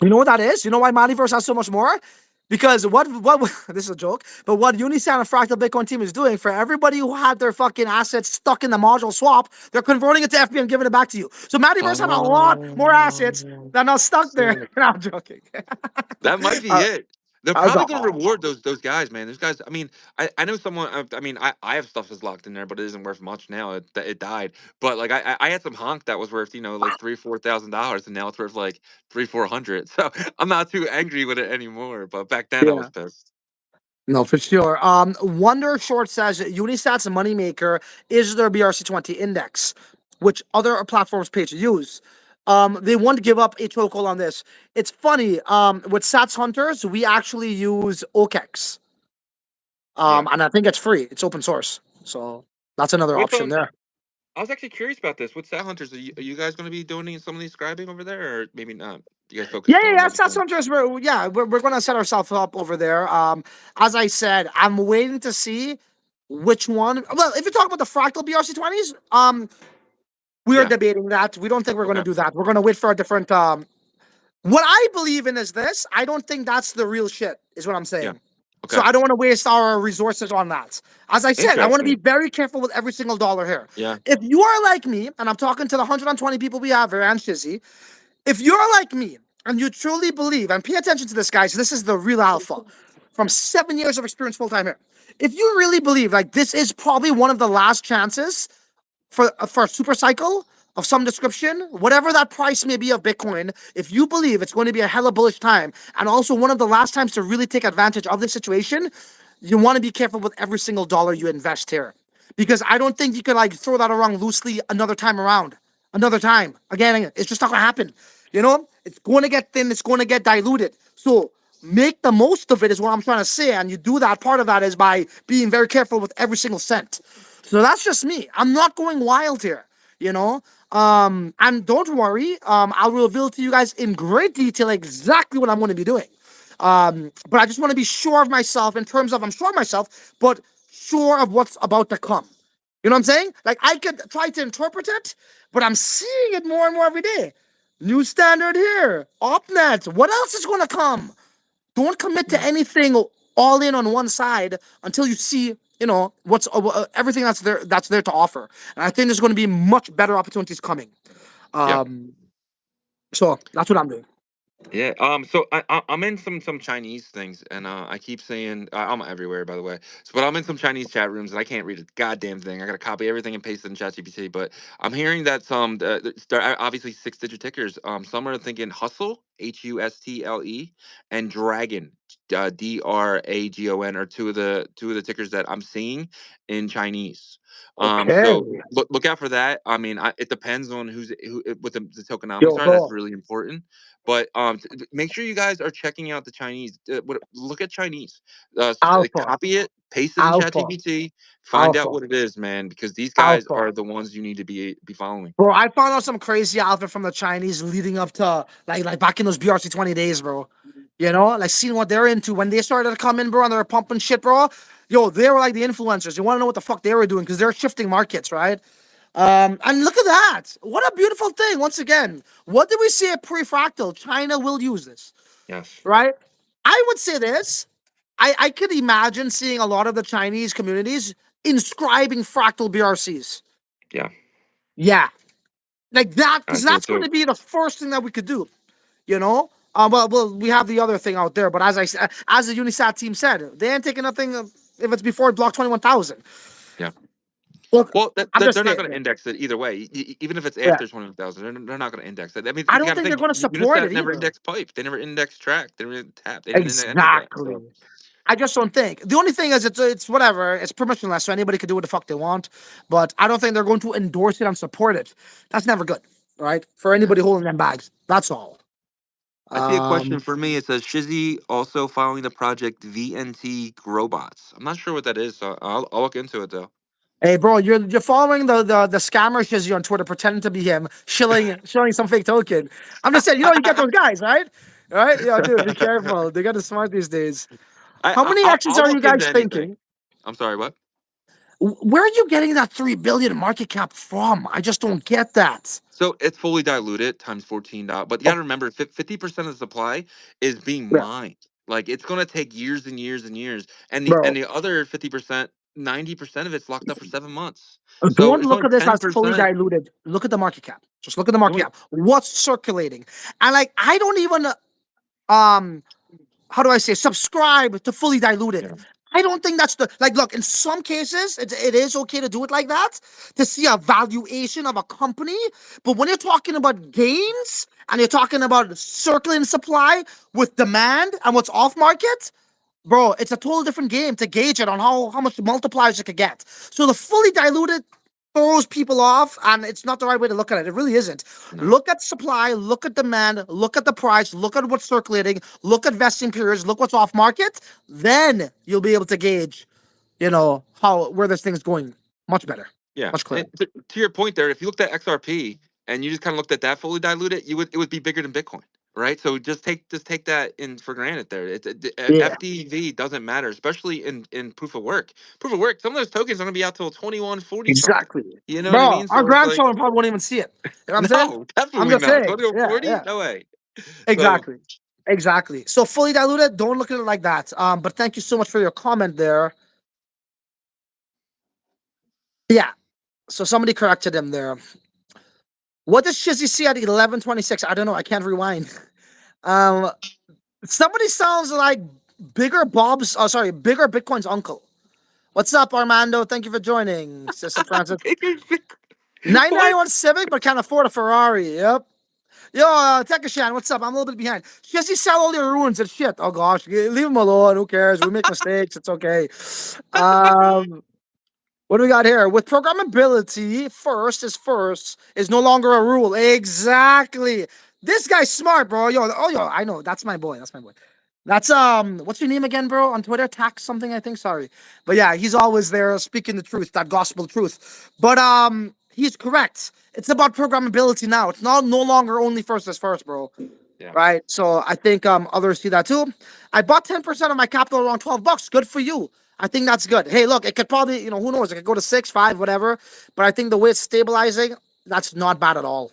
know what that is? You know why Montyverse has so much more? Because what this is a joke, but what Unisat and Fractal Bitcoin team is doing for everybody who had their fucking assets stuck in the module swap, they're converting it to FB and giving it back to you. So Mattyverse have a lot more assets Oh, that are not stuck there. sick. No, I'm joking. That might be uh, it. They're I probably got going to reward those guys, man. Those guys. I mean, I know someone. I mean, I have stuff that's locked in there, but it isn't worth much now. It died. But like I had some honk that was worth like $3,000-$4,000, and now it's worth like 300-400. So I'm not too angry with it anymore. But back then I was yeah. pissed. No, for sure. Wonder Short says Unisat's moneymaker is their BRC20 index, which other platforms pay to use. They want to give up a chokehold on this. It's funny. With Sats Hunters, we actually use OKEX. Yeah. And I think it's free. It's open source. So that's another With option there. I was actually curious about this. With Sat Hunters, are you guys going to be doing some of the scribing over there, or maybe not? You guys Yeah, focused yeah, on yeah. making Sats some. Hunters. We're going to set ourselves up over there. As I said, I'm waiting to see which one. Well, if you're talking about the Fractal BRC20s, We are Yeah. debating that. We don't think we're going to Okay. do that. We're going to wait for a different. What I believe in is this. I don't think that's the real shit, is what I'm Yeah. saying. So Okay. I don't want to waste our resources on that. As I said, I want to be Interesting. very careful with every single dollar here. Yeah. If you are like me, and I'm talking to the 120 people we have here and Shizzy, if you're like me and you truly believe, and pay attention to this, guys, this is the real alpha from 7 years of experience full time here. If you really believe like this is probably one of the last chances for a super cycle of some description, whatever that price may be of Bitcoin, if you believe it's going to be a hella bullish time, and also one of the last times to really take advantage of this situation, you want to be careful with every single dollar you invest here. Because I don't think you can like throw that around loosely another time around. Another time. Again, it's just not gonna happen. You know, it's going to get thin, it's going to get diluted. So make the most of it is what I'm trying to say. And you do that, part of that is by being very careful with every single cent. So that's just me. I'm not going wild here, you know. And don't worry, I'll reveal to you guys in great detail exactly what I'm going to be doing. But I just want to be sure of myself in terms of I'm sure of myself, but sure of what's about to come. You know what I'm saying? Like I could try to interpret it, but I'm seeing it more and more every day. New standard here, OpNet. What else is going to come? Don't commit to Yeah. anything all in on one side until you see, you know, what's everything that's there to offer. And I think there's going to be much better opportunities coming. Yep. Um, so that's what I'm doing. Yeah. So I'm in some Chinese things, and I keep saying I'm everywhere, by the way. So, but I'm in some Chinese chat rooms, and I can't read a goddamn thing. I gotta copy everything and paste it in ChatGPT. But I'm hearing that there are obviously 6-digit tickers. Some are thinking hustle, HUSTLE, and dragon, DRAGON, are two of the tickers that I'm seeing in Chinese. Okay. So look out for that. I mean, it depends on who what the tokenomics Yo, are. That's bro. really important. But make sure you guys are checking out the Chinese. Look at Chinese. Alpha. Copy it, paste it in Alpha. ChatGPT, find out Alpha. what it is, man. Because these guys Alpha. are the ones you need to be following. Bro, I found out some crazy outfit from the Chinese leading up to like back in those BRC 20 days, bro. You know, like seeing what they're into when they started to come in, bro, and they're pumping shit, bro. Yo, they were like the influencers. You want to know what the fuck they were doing because they're shifting markets, right? And look at that. What a beautiful thing. Once again, what did we say at pre-fractal? China will use this, Yes. right? I would say this. I could imagine seeing a lot of the Chinese communities inscribing fractal BRCs. Yeah. Yeah, like that, I because see it that's going too. to be the first thing that we could do, you know. Well, we have the other thing out there, but as the Unisat team said, they ain't taking nothing if it's before block 21,000. Yeah. Look, Well, I'm just they're not saying, going to index it either way. Even if it's yeah. after 21,000, they're not going to index it. I mean, I you don't got to think they're think. going to support Unisat it never either. indexed pipe. They never indexed track. They never tap. They didn't index any of that. Exactly. So I just don't think. The only thing is it's whatever. It's permissionless, so anybody can do what the fuck they want. But I don't think they're going to endorse it and support it. That's never good, right? For yeah. anybody holding them bags. That's all. I see a question Um, for me. It says Shizzy also following the project VNT Growbots. I'm not sure what that is, so I'll look into it though. Hey, bro, you're following the scammer Shizzy on Twitter, pretending to be him, shilling some fake token. I'm just saying, you know, you get those guys, right? Right? Yeah, dude, be careful. They got it smart these days. How many X's I'll are you look into guys anything. thinking? I'm sorry, what? Where are you getting that 3 billion market cap from? I just don't get that. So it's fully diluted times 14 dollars. But you got Oh, to remember, 50% of the supply is being yeah, mined. Like it's gonna take years and years and years, and the bro. other 50%, 90% of it's locked up for 7 months. So Don't it's look only at this as fully 10%. diluted. Look at the market cap. Just look at the market cap. What's circulating? And like, I don't even um how do I say, subscribe to fully diluted. Yeah, I don't think that's the like. Look, in some cases, it is okay to do it like that to see a valuation of a company. But when you're talking about gains and you're talking about circling supply with demand and what's off market, bro, it's a total different game to gauge it on how much multipliers it could get. So the fully diluted throws people off, and it's not the right way to look at it. It really isn't. no. Look at supply, look at demand, look at the price, look at what's circulating, look at vesting periods, look what's off market. Then you'll be able to gauge, you know, how where this thing's going. Much better, Yeah, much clearer. and to your point there, if you looked at XRP and you just kind of looked at that fully diluted, it would be bigger than Bitcoin, right? So just take that in for granted there. Yeah, FDV doesn't matter, especially in proof of work. Proof of work, some of those tokens are gonna be out till 2140 something. exactly. You know what I Bro, mean? our So it's like, grandchildren probably won't even see it. You know what I'm saying? no, I'm definitely just not. saying. Yeah, 2140? yeah. No way. So Exactly. Exactly. So fully diluted, don't look at it like that. But thank you so much for your comment there. Yeah. So somebody corrected him there. What does Shizzy see at 11:26? I don't know. I can't rewind. Um, somebody sounds like Bigger Bob's. Oh, sorry, Bigger Bitcoin's uncle. What's up, Armando? Thank you for joining, Sister Francis. what? 991 Civic, but can't afford a Ferrari. Yep. Yo, Tekashan, what's up? I'm a little bit behind. Shizzy sell all your ruins and shit. Oh gosh, leave him alone. Who cares? We make mistakes. It's okay. Um, What do we got here? With programmability, first is no longer a rule. Exactly. This guy's smart, bro. Yo, I know. That's my boy. That's my boy. That's what's your name again, bro? On Twitter, tax something, I think. Sorry. But yeah, he's always there speaking the truth, that gospel truth. But he's correct. It's about programmability now. It's not no longer only first, bro. Yeah. Right? So I think others see that too. I bought 10% of my capital around $12. Good for you. I think that's good. Hey, look, it could probably, who knows? It could go to 6, 5, whatever. But I think the way it's stabilizing, that's not bad at all.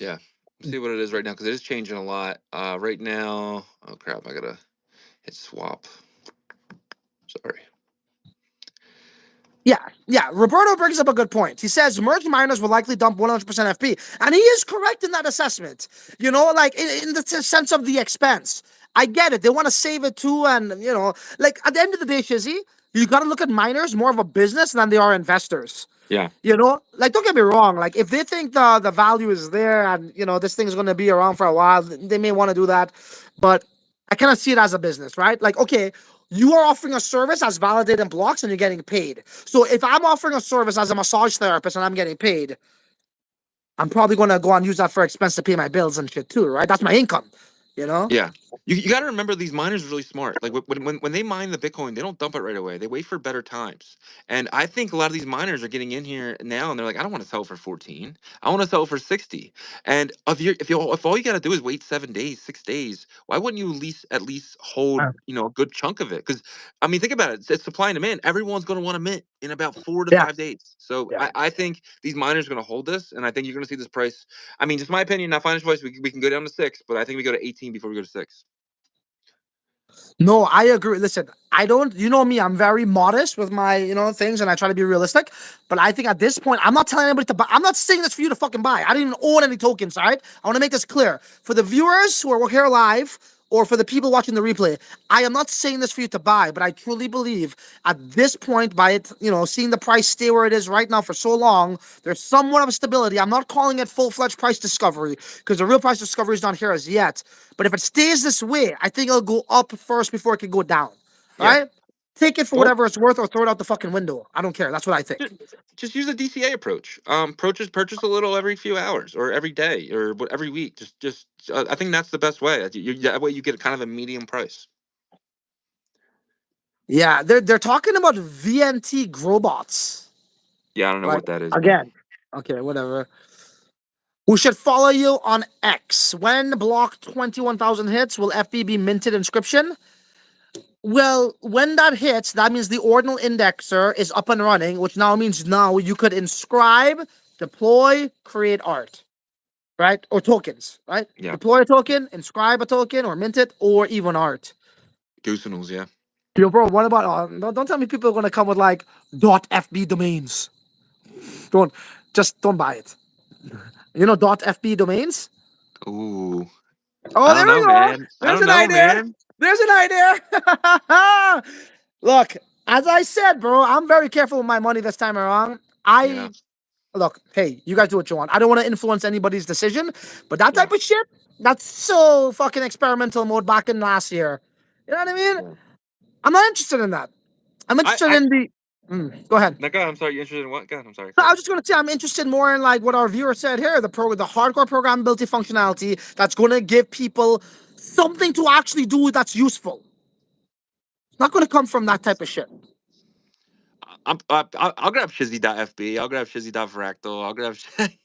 Yeah. See what it is right now, because it is changing a lot. Right now, oh crap, I gotta hit swap. Sorry. Yeah. Roberto brings up a good point. He says merge miners will likely dump 100% FP. And he is correct in that assessment. Like in the sense of the expense. I get it. They want to save it too. And, like at the end of the day, Shizzy, you got to look at miners more of a business than they are investors. Yeah. Like don't get me wrong. Like if they think the value is there and this thing's gonna be around for a while, they may want to do that. But I kind of see it as a business, right? Like, okay, you are offering a service as validated blocks and you're getting paid. So if I'm offering a service as a massage therapist and I'm getting paid, I'm probably gonna go and use that for expense to pay my bills and shit too, right? That's my income, you know? Yeah. You got to remember these miners are really smart. Like when they mine the Bitcoin, they don't dump it right away. They wait for better times. And I think a lot of these miners are getting in here now and they're like, I don't want to sell for 14. I want to sell for 60. And if all you got to do is wait 7 days, 6 days, why wouldn't you at least hold, a good chunk of it? Because I mean, think about it. It's supply and demand. Everyone's going to want to mint in about 4 to Yeah, 5 days. So yeah. I think these miners are going to hold this. And I think you're going to see this price. I mean, just my opinion, not financial advice. We can go down to 6, but I think we go to 18 before we go to 6. No, I agree. Listen, I don't, me, I'm very modest with my, things and I try to be realistic. But I think at this point, I'm not telling anybody to buy. I'm not saying this for you to fucking buy. I didn't even own any tokens, all right? I want to make this clear. For the viewers who are here live or for the people watching the replay, I am not saying this for you to buy, but I truly believe at this point, by it, seeing the price stay where it is right now for so long, there's somewhat of a stability. I'm not calling it full-fledged price discovery because the real price discovery is not here as yet. But if it stays this way, I think it'll go up first before it can go down. All Yeah. right? Take it for Well, whatever it's worth or throw it out the fucking window. I don't care. That's what I think. ju- just use a DCA approach. Purchase a little every few hours or every day or every week. I think that's the best way. That way you get kind of a medium price. Yeah, they're talking about VNT Growbots. Yeah, I don't know Like what that is, man. again. Okay, whatever. We should follow you on X. When block 21,000 hits, will FB be minted inscription? Well, when that hits, that means the ordinal indexer is up and running, which now means now you could inscribe, deploy, create art, right? Or tokens, right? Yeah. Deploy a token, inscribe a token, or mint it, or even art. Goosenals, yeah. Yo, bro, what about, don't tell me people are going to come with like .fb domains. Don't buy it. .fb domains? Ooh. Oh, I there don't we know, go. man. I There's don't an know, idea. man. There's an idea. Look, as I said, bro, I'm very careful with my money this time around. Yeah. Look, hey, you guys do what you want. I don't want to influence anybody's decision, but that Yeah. type of shit, that's so fucking experimental mode back in last year. You know what I mean? Yeah. I'm not interested in that. I'm interested I in the. Go ahead. no, God, I'm sorry. You interested in what? God, I'm sorry. No, I Sorry. was just going to say I'm interested more in like what our viewer said here, the hardcore programmability functionality that's going to give people something to actually do that's useful. It's not going to come from that type of shit. I'll grab Shizzy.fb. I'll grab Shizzy.fractal. I'll grab,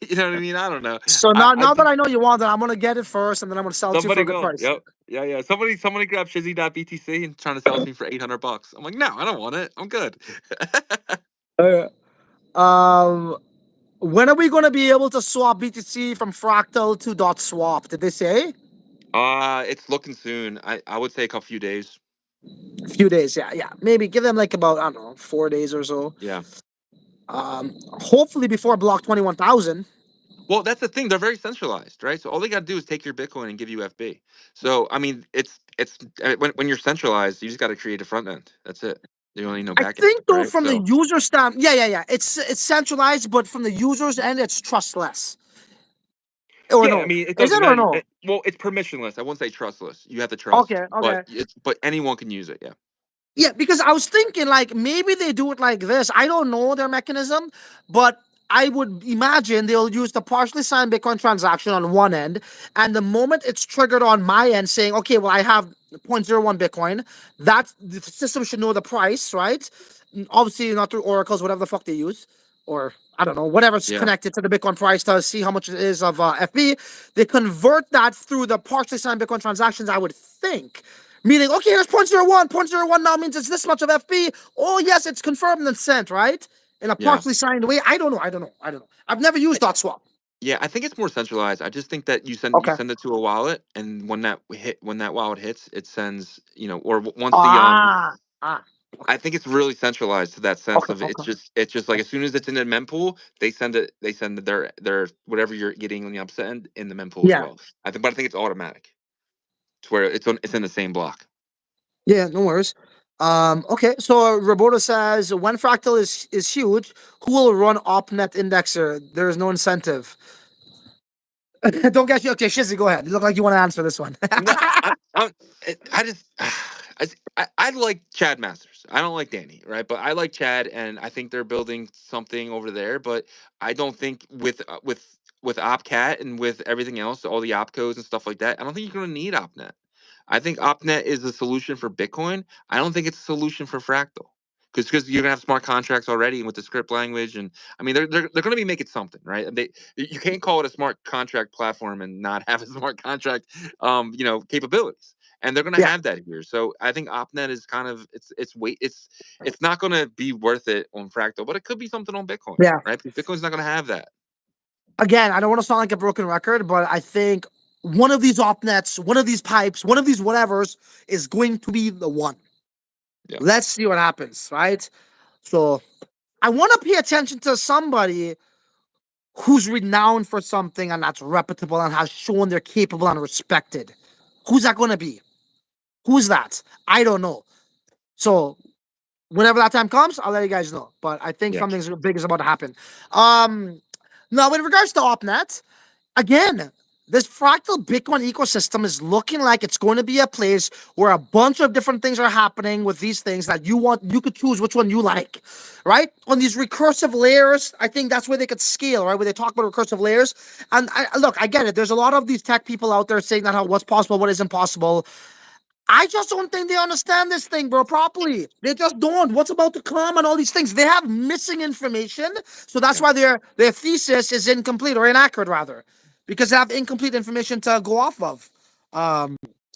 you know what I mean? I don't know. So I now that think I know you want it, I'm gonna get it first, and then I'm gonna sell it to you for somebody a good will. price. Yep. Yeah. Somebody grab Shizzy.btc and trying to sell it to me for $800. I'm like, no, I don't want it. I'm good. Uh, um, when are we gonna be able to swap BTC from Fractal to dot swap? Did they say? It's looking soon. I would say a couple few days. A few days, yeah. Maybe give them like about, I don't know, 4 days or so. Yeah. Hopefully before block 21,000. Well, that's the thing. They're very centralized, right? So all they got to do is take your Bitcoin and give you FB. So I mean, it's when you're centralized, you just got to create a front end. That's it. You don't need no I back end, think though right? from the So user stand, yeah. It's centralized, but from the user's end, it's trustless. Or yeah, I no? mean, it Is doesn't it or matter. no? Well, it's permissionless. I won't say trustless. You have to trust, Okay, but okay. but anyone can use it. Yeah. Yeah, because I was thinking like maybe they do it like this. I don't know their mechanism, but I would imagine they'll use the partially signed Bitcoin transaction on one end, and the moment it's triggered on my end saying, okay, well, I have 0.01 Bitcoin, that the system should know the price, right? Obviously, not through oracles, whatever the fuck they use, or I don't know, whatever's Yeah. connected to the Bitcoin price to see how much it is of FB. They convert that through the partially signed Bitcoin transactions, I would think. Meaning, okay, here's 0.01. 0.01 now means it's this much of FB. Oh, yes, it's confirmed and sent, right? In a Yeah. partially signed way. I don't know. I've never used dot swap. Yeah, I think it's more centralized. I just think that you Okay. send it to a wallet, and when that wallet hits, it sends, or once the Ah. I think it's really centralized to that sense of Okay. it's just like as soon as it's in the mempool, they send their whatever you're getting on the upset end in the mempool as Yeah. well. But I think it's automatic. It's where it's in the same block. Yeah, no worries. Okay, so Roberto says when Fractal is huge, who will run OpNet indexer? There is no incentive. Don't get you. Okay, Shizzy, go ahead. You look like you want to answer this one. No, I just I like Chad Masters. I don't like Danny, right? But I like Chad, and I think they're building something over there. But I don't think with OpCat and with everything else, all the opcos and stuff like that, I don't think you're going to need OpNet. I think OpNet is a solution for Bitcoin. I don't think it's a solution for Fractal. Because you're gonna have smart contracts already and with the script language, and I mean they're gonna be making something, right? You can't call it a smart contract platform and not have a smart contract capabilities, and they're going to Yeah, have that here. So I think OpNet is kind of it's not going to be worth it on Fractal, but it could be something on Bitcoin, yeah. right? Because Bitcoin's not going to have that. Again, I don't want to sound like a broken record, but I think one of these OpNets, one of these pipes, one of these whatevers is going to be the one. Yeah. Let's see what happens, right? So I want to pay attention to somebody who's renowned for something and that's reputable and has shown they're capable and respected. Who's that going to be? Who's that? I don't know. So whenever that time comes, I'll let you guys know. But I think Yeah. something big is about to happen. Now, in regards to OpNet, again, this fractal Bitcoin ecosystem is looking like it's going to be a place where a bunch of different things are happening with these things that you could choose which one you like, right? On these recursive layers, I think that's where they could scale, right? Where they talk about recursive layers. And look, I get it. There's a lot of these tech people out there saying that what's possible, what isn't possible. I just don't think they understand this thing, bro, properly. They just don't. What's about to come and all these things. They have missing information. So that's Yeah. why their thesis is incomplete or inaccurate, rather. Because they have incomplete information to go off of.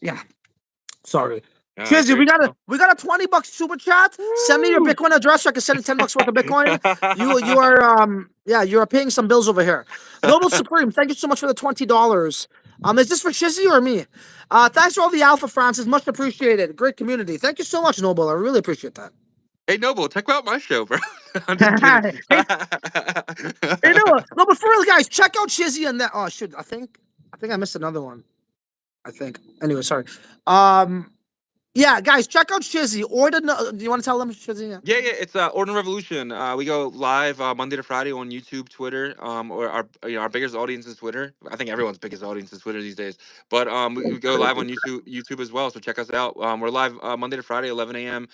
Yeah. Sorry. Yeah, I Chizzy, agree. we got a $20 super chat. Send me your Woo! Bitcoin address so I can send you $10 worth of Bitcoin. You are you're paying some bills over here. Noble Supreme, thank you so much for the $20. Is this for Chizzy or me? Thanks for all the alpha, Francis. Much appreciated. Great community. Thank you so much, Noble. I really appreciate that. Hey Noble, check out my show, bro. I'm just kidding. Hey, no, but for real, guys, check out Chizzy and that. Oh shit, I think I missed another one. I think. Anyway, sorry. Yeah, guys, check out Chizzy. Do you want to tell them Chizzy? Yeah. Yeah, it's Ordinary Revolution. We go live Monday to Friday on YouTube, Twitter. Or our biggest audience is Twitter. I think everyone's biggest audience is Twitter these days. But we go live on YouTube as well. So check us out. We're live Monday to Friday, 11 a.m.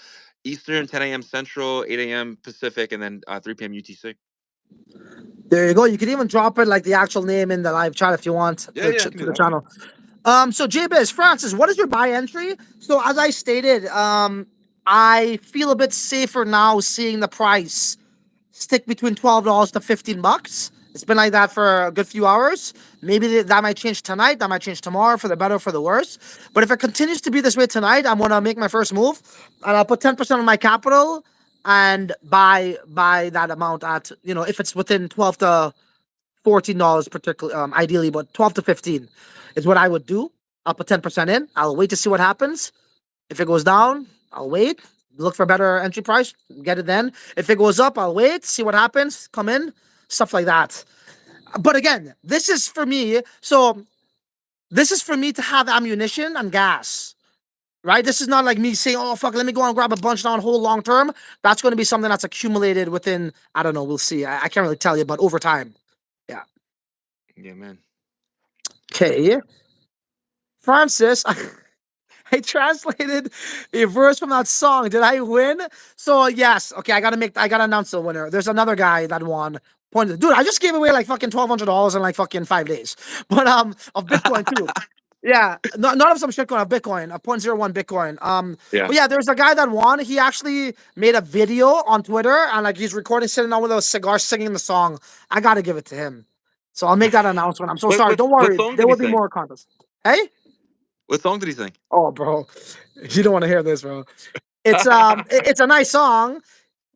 Eastern, 10 a.m. Central, 8 a.m. Pacific, and then 3 p.m. UTC. There you go. You can even drop it like the actual name in the live chat if you want Yeah, I can to do the that. channel. So JBiz, Francis, what is your buy entry? So as I stated, I feel a bit safer now seeing the price stick between $12 to $15. It's been like that for a good few hours. Maybe that might change tonight. That might change tomorrow for the better or for the worse. But if it continues to be this way tonight, I'm gonna make my first move, and I'll put 10% of my capital and buy that amount at, if it's within $12 to $14 particularly, ideally, but 12 to 15 is what I would do. I'll put 10% in. I'll wait to see what happens. If it goes down, I'll wait, look for a better entry price, get it then. If it goes up, I'll wait, see what happens, come in, stuff like that. But again, this is for me. So this is for me to have ammunition and gas, right? This is not like me saying, oh, fuck, let me go and grab a bunch now and hold long term. That's going to be something that's accumulated within, I don't know, we'll see. I can't really tell you, but over time. Yeah. Yeah, man. Okay. Francis, I translated a verse from that song. Did I win? So yes. Okay, I gotta announce the winner. There's another guy that won. Dude, I just gave away like fucking $1,200 in like fucking 5 days. But of Bitcoin too. Yeah, not of some shitcoin, of Bitcoin, of 0.01 Bitcoin. Yeah. But yeah, there's a guy that won. He actually made a video on Twitter and like he's recording sitting down with a cigar singing the song. I gotta give it to him. So I'll make that announcement. I'm so What sorry. what Don't what worry. song There did he will be sing? more contests. Hey? What song did he sing? Oh, bro, you don't want to hear this, bro. It's a nice song.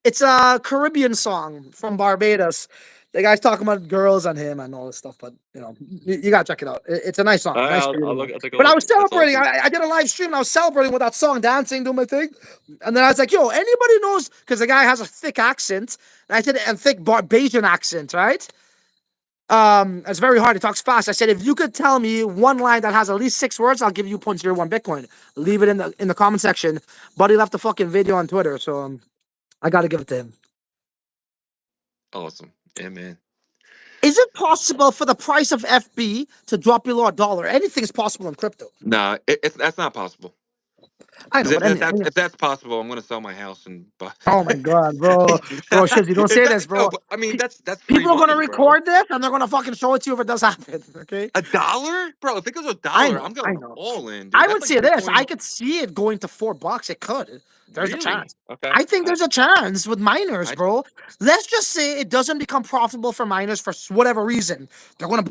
It's a Caribbean song from Barbados. The guy's talking about girls and him and all this stuff, but you gotta check it out. It's a nice All song, right, nice I'll Caribbean look. song. I'll take a But I look. was That's celebrating. awesome. I did a live stream and I was celebrating with that song, dancing, doing my thing. And then I was like, "Yo, anybody knows?" Because the guy has a thick accent, and I said, "and thick Barbadian accent, right?" It's very hard. He talks fast. I said, if you could tell me one line that has at least 6 words, I'll give you 0.01 Bitcoin. Leave it in the comment section. But he left the fucking video on Twitter, so I gotta give it to him. Awesome. Yeah, man. Is it possible for the price of FB to drop below $1? Anything is possible in crypto. Nah, that's not possible. I know, Because but if that's possible, I'm gonna sell my house and buy. oh my god, bro, Shizzy, don't If say that, this, no, bro. but I mean Pe- that's free People are gonna money, bro. record this and they're gonna fucking show it to you if it does happen. Okay. $1, bro. If it goes a I dollar, know, I'm I going know. all in, dude. I That's would like say this. I Bitcoin. could see it going to $4. It could. There's a Really? chance. Okay. I think there's a chance with miners, I bro. Let's just say it doesn't become profitable for miners for whatever reason. They're gonna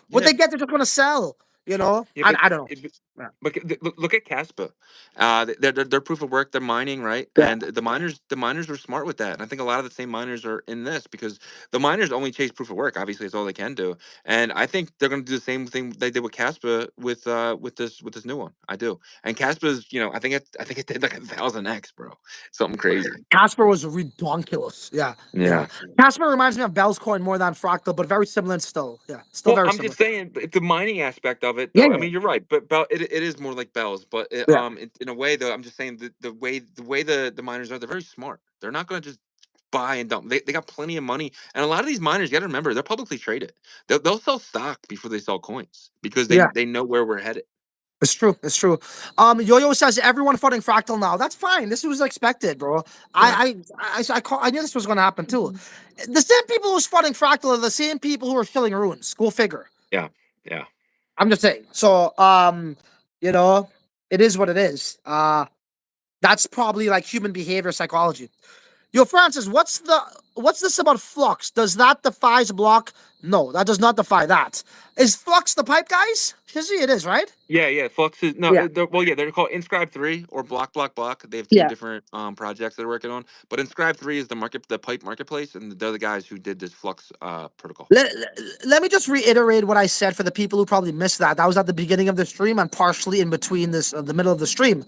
what yeah. they get, they're just gonna sell. Yeah, I don't know. Yeah. but look at Caspa. Their proof of work. They're mining, right? Yeah. And the miners were smart with that. And I think a lot of the same miners are in this because the miners only chase proof of work. Obviously, it's all they can do. And I think they're going to do the same thing they did with Caspa with this new one. I do. And Caspa's, I think it did like 1,000x, bro. Something crazy. Casper was redonkulous. Yeah, yeah. Yeah. Casper reminds me of Bell's coin more than Fractal, but very similar still. Yeah, still Well, very I'm similar. just saying, if the mining aspect of it, Yeah, though. I yeah, mean, you're right, but it is more like bells. But yeah. in a way, though, I'm just saying the way the miners are, they're very smart. They're not going to just buy and dump. They got plenty of money, and a lot of these miners, you got to remember, they're publicly traded. They'll sell stock before they sell coins because they Yeah. they know where we're headed. It's true. It's true. Yo-Yo says everyone funding Fractal now. That's fine. This was expected, bro. Yeah. I knew this was going to happen too. The same people who's funding Fractal are the same people who are killing runes. Go figure. Yeah. Yeah. I'm just saying. So, you know, it is what it is. That's probably like human behavior psychology. Yo, Francis, what's this about Flux? Does that defies block? No, that does not defy that. Is Flux the pipe guys? Shizzy, it is, right? Yeah. Flux is no. Yeah. They're called Inscribe 3 or Block. They have two Yeah. different projects they're working on. But Inscribe 3 is the pipe marketplace, and they're the guys who did this Flux protocol. Let me just reiterate what I said for the people who probably missed that. That was at the beginning of the stream and partially in between the middle of the stream.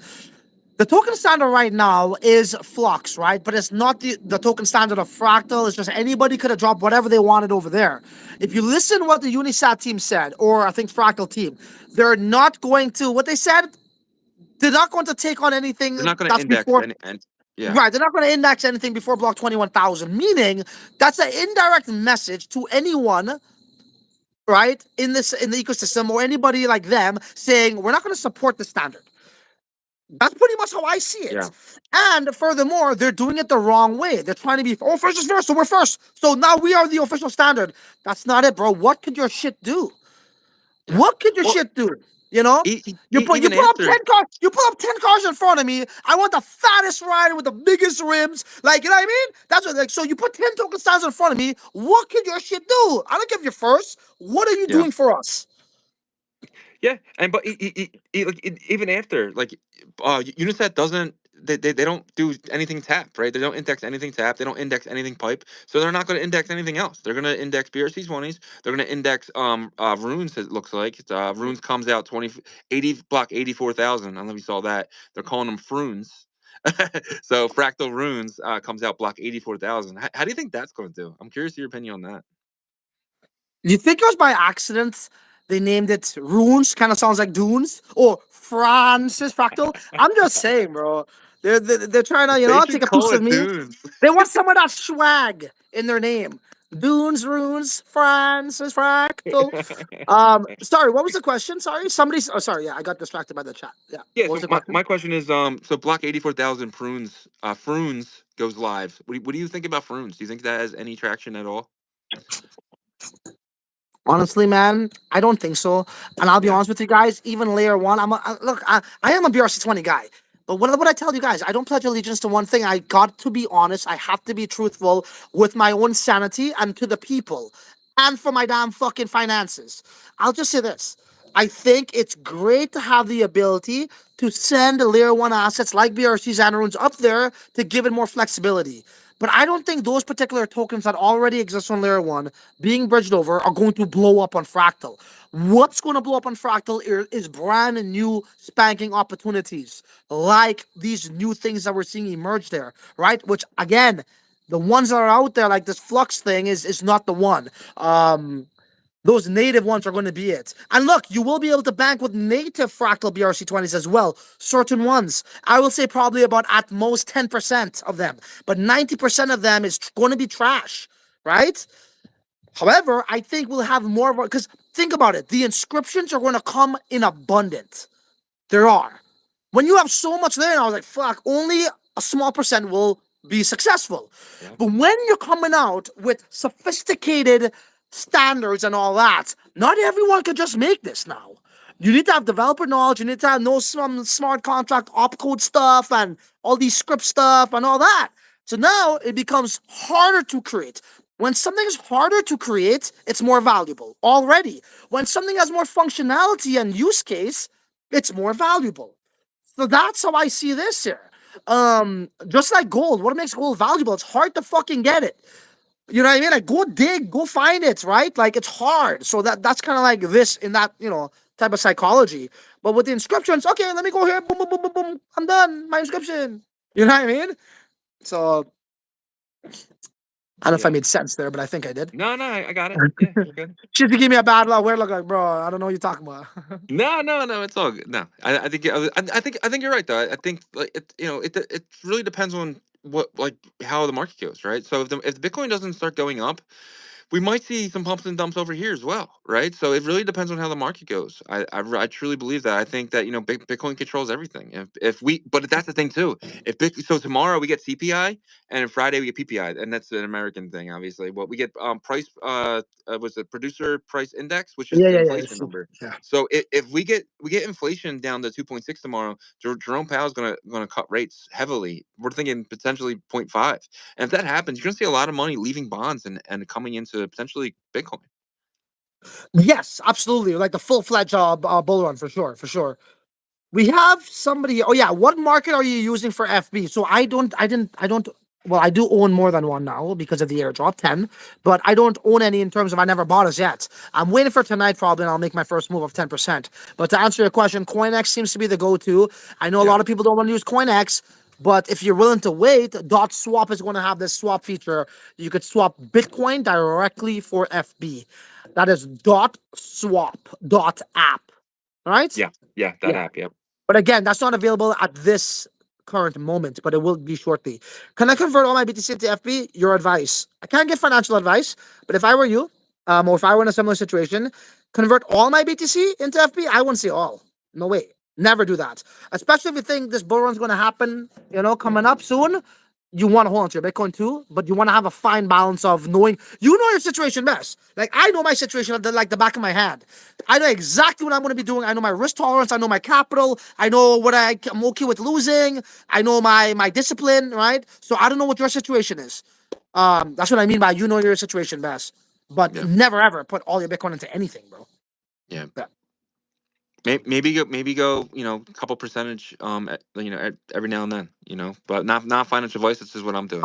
The token standard right now is Flux, right? But it's not the token standard of Fractal. It's just anybody could have dropped whatever they wanted over there. If you listen what the Unisat team said, or I think Fractal team, they're not going to, what they said, they're not going to take on anything They're not going to that's index before, and yeah. right, they're not going to index anything before block 21,000, meaning that's an indirect message to anyone, right, in the ecosystem or anybody like them saying, we're not going to support the standard. That's pretty much how I see it. Yeah. And furthermore, they're doing it the wrong way. They're trying to be, oh, first is first, so we're first. So now we are the official standard. That's not it, bro. What could your shit do? Yeah. What could your Well, shit do? You know, you Even put up after, 10 cars. You put up 10 cars in front of me. I want the fattest rider with the biggest rims. Like, you know what I mean? That's what. Like, so you put 10 token styles in front of me. What can your shit do? I don't care if you're first. What are you yeah. doing for us? Yeah, and but even after, like, Unisat doesn't, they don't do anything tap, right? They don't index anything tap. They don't index anything pipe. So they're not going to index anything else. They're going to index BRC20s. They're going to index runes. It looks like runes comes out 80 block 84,000. I don't know if you saw that. They're calling them frunes. So fractal runes comes out block 84,000. How do you think that's going to do? I'm curious your opinion on that. You think it was by accident they named it Runes? Kind of sounds like Dunes or Francis Fractal. I'm just saying, bro. They're trying to They take should a piece call of it me. dunes. They want some of that swag in their name. Dunes, Runes, Francis Fractal. Sorry, what was the question? Sorry, somebody's. Oh, sorry. Yeah, I got distracted by the chat. Yeah, Yeah, what was so the my, question? my question is, so block 84,000 Frunes goes live. What do you think about Frunes? Do you think that has any traction at all? Honestly, man, I don't think so. And I'll be Yeah. honest with you guys. Even layer one, look. I am a BRC20 guy. But what I tell you guys, I don't pledge allegiance to one thing. I got to be honest. I have to be truthful with my own sanity and to the people, and for my damn fucking finances. I'll just say this. I think it's great to have the ability to send layer one assets like BRCs and runes up there to give it more flexibility. But I don't think those particular tokens that already exist on layer one being bridged over are going to blow up on Fractal. What's going to blow up on Fractal is brand new spanking opportunities like these new things that we're seeing emerge there, right? Which again, the ones that are out there, like this flux thing, is not the one. Those native ones are going to be it. And look, you will be able to bank with native Fractal BRC20s as well. Certain ones. I will say probably about at most 10% of them. But 90% of them is going to be trash, right? However, I think we'll have more of because think about it. The inscriptions are going to come in abundance. There are. When you have so much there, I was like, fuck, only a small percent will be successful. Yeah. But when you're coming out with sophisticated standards and all that, not everyone can just make this now. You need to have developer knowledge, you need to know some smart contract opcode stuff and all these script stuff and all that. So now it becomes harder to create. When something is harder to create, it's more valuable already. When something has more functionality and use case, it's more valuable. So that's how I see this here. Just like gold, what makes gold valuable? It's hard to fucking get it. You know what I mean? Like go dig, go find it, right? Like it's hard. So that's kind of like this in that, type of psychology. But with the inscriptions, okay, let me go here, boom, boom, boom, boom, boom. I'm done. My inscription. You know what I mean? So I don't know if I Yeah. made sense there, but I think I did. No, no, I got it. Yeah, you're good. She's to give me a bad look. Where look like, bro? I don't know what you're talking about. No, no, no, it's all good. No, I think you're right though. I think like it really depends on what, like, how the market goes, right? So if the Bitcoin doesn't start going up, we might see some pumps and dumps over here as well, right? So it really depends on how the market goes. I truly believe that. I think that Bitcoin controls everything. But that's the thing too. So tomorrow we get CPI, and then Friday we get PPI, and that's an American thing, obviously. What we get, price, was the producer price index, which is Yeah, the yeah, yeah. inflation number. Yeah. So if we get inflation down to 2.6 tomorrow, Jerome Powell's gonna cut rates heavily. We're thinking potentially 0.5. And if that happens, you're going to see a lot of money leaving bonds and coming into potentially Bitcoin. Yes, absolutely. Like the full-fledged bull run for sure, for sure. We have somebody. Oh yeah, what market are you using for FB? So I don't. Well, I do own more than one now because of the airdrop 10, but I don't own any in terms of I never bought as yet. I'm waiting for tonight probably, and I'll make my first move of 10%. But to answer your question, CoinX seems to be the go-to. I know a Yeah. lot of people don't want to use CoinX, but if you're willing to wait, Dot Swap is going to have this swap feature. You could swap Bitcoin directly for FB. That is Dot Swap Dot App. All right? Yeah. Yeah. That Yeah. app. Yep. But again, that's not available at this current moment, but it will be shortly. Can I convert all my BTC into FB? Your advice. I can't give financial advice, but if I were you, or if I were in a similar situation, convert all my BTC into FB, I wouldn't say all. No way. Never do that. Especially if you think this bull run's going to happen, coming up soon. you want to hold on to your Bitcoin too, but you want to have a fine balance of knowing you know your situation best. Like I know my situation like the back of my hand. I know exactly what I'm going to be doing. I know my risk tolerance. I know my capital. I know what I'm okay with losing. I know my discipline, right? So I don't know what your situation is. That's what I mean by you know your situation best. But Yeah. never ever put all your Bitcoin into anything, bro. Yeah. Yeah. Maybe go, a couple percentage, every now and then, but not financial advice. This is what I'm doing.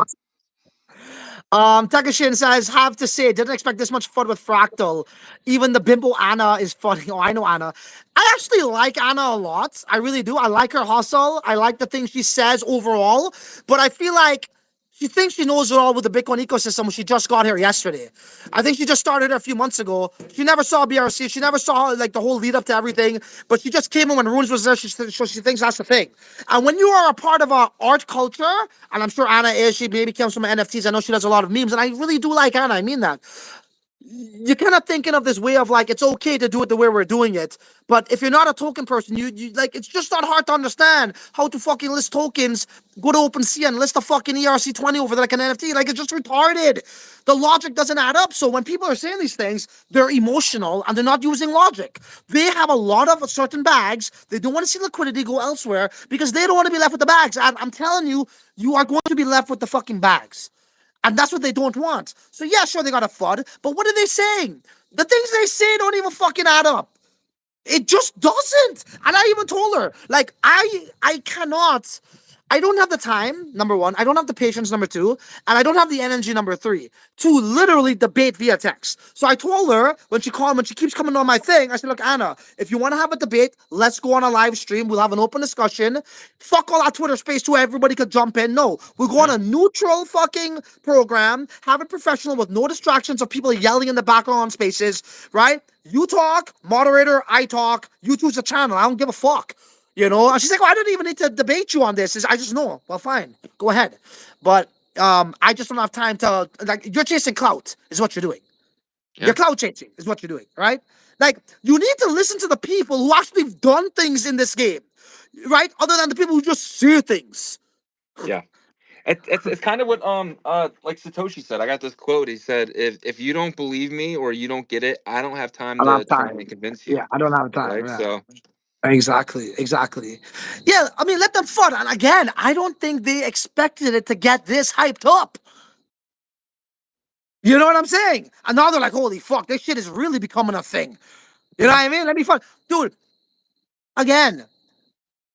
Takashin says, have to say, didn't expect this much fun with Fractal. Even the bimbo Anna is funny. Oh, I know Anna. I actually like Anna a lot. I really do. I like her hustle. I like the things she says overall. But I feel like she thinks she knows it all with the Bitcoin ecosystem. She just got here yesterday. I think she just started a few months ago. She never saw BRC. She never saw like the whole lead up to everything. But she just came in when Runes was there. So she thinks that's the thing. And when you are a part of a art culture, and I'm sure Anna is, she maybe comes from NFTs. I know she does a lot of memes, and I really do like Anna. I mean that you're kind of thinking of this way of like it's okay to do it the way we're doing it, but if you're not a token person, you like it's just not hard to understand how to fucking list tokens. Go to OpenSea and list a fucking ERC20 over there like an NFT. Like it's just retarded. The logic doesn't add up. So when people are saying these things, they're emotional and they're not using logic. They have a lot of certain bags. They don't want to see liquidity go elsewhere because they don't want to be left with the bags. And I'm telling you, you are going to be left with the fucking bags. And that's what they don't want. So yeah, sure, they got a FUD, but what are they saying? The things they say don't even fucking add up. It just doesn't. And I even told her, like, I cannot, I don't have the time, number one. I don't have the patience, number two. And I don't have the energy, number three, to literally debate via text. So I told her when she keeps coming on my thing, I said, look, Anna, if you want to have a debate, let's go on a live stream. We'll have an open discussion. Fuck all that Twitter space too. Everybody could jump in. No, we'll go on Yeah. a neutral fucking program, have it professional with no distractions of people yelling in the background on spaces, right? You talk, moderator, I talk, you choose the channel. I don't give a fuck. And she's like, oh, I don't even need to debate you on this. I just know. Well, fine. Go ahead. But I just don't have time to, like, you're chasing clout is what you're doing. You're Yeah. clout chasing is what you're doing, right? Like, you need to listen to the people who actually have done things in this game, right? Other than the people who just say things. Yeah. It's kind of what like Satoshi said. I got this quote. He said, if you don't believe me or you don't get it, I don't have time I don't to have try time. and convince you. Yeah, I don't have time. Right. Yeah. So Exactly. Yeah, I mean, let them fun. And again, I don't think they expected it to get this hyped up. You know what I'm saying? And now they're like, holy fuck, this shit is really becoming a thing. You know what I mean? Let me fun. Dude, again,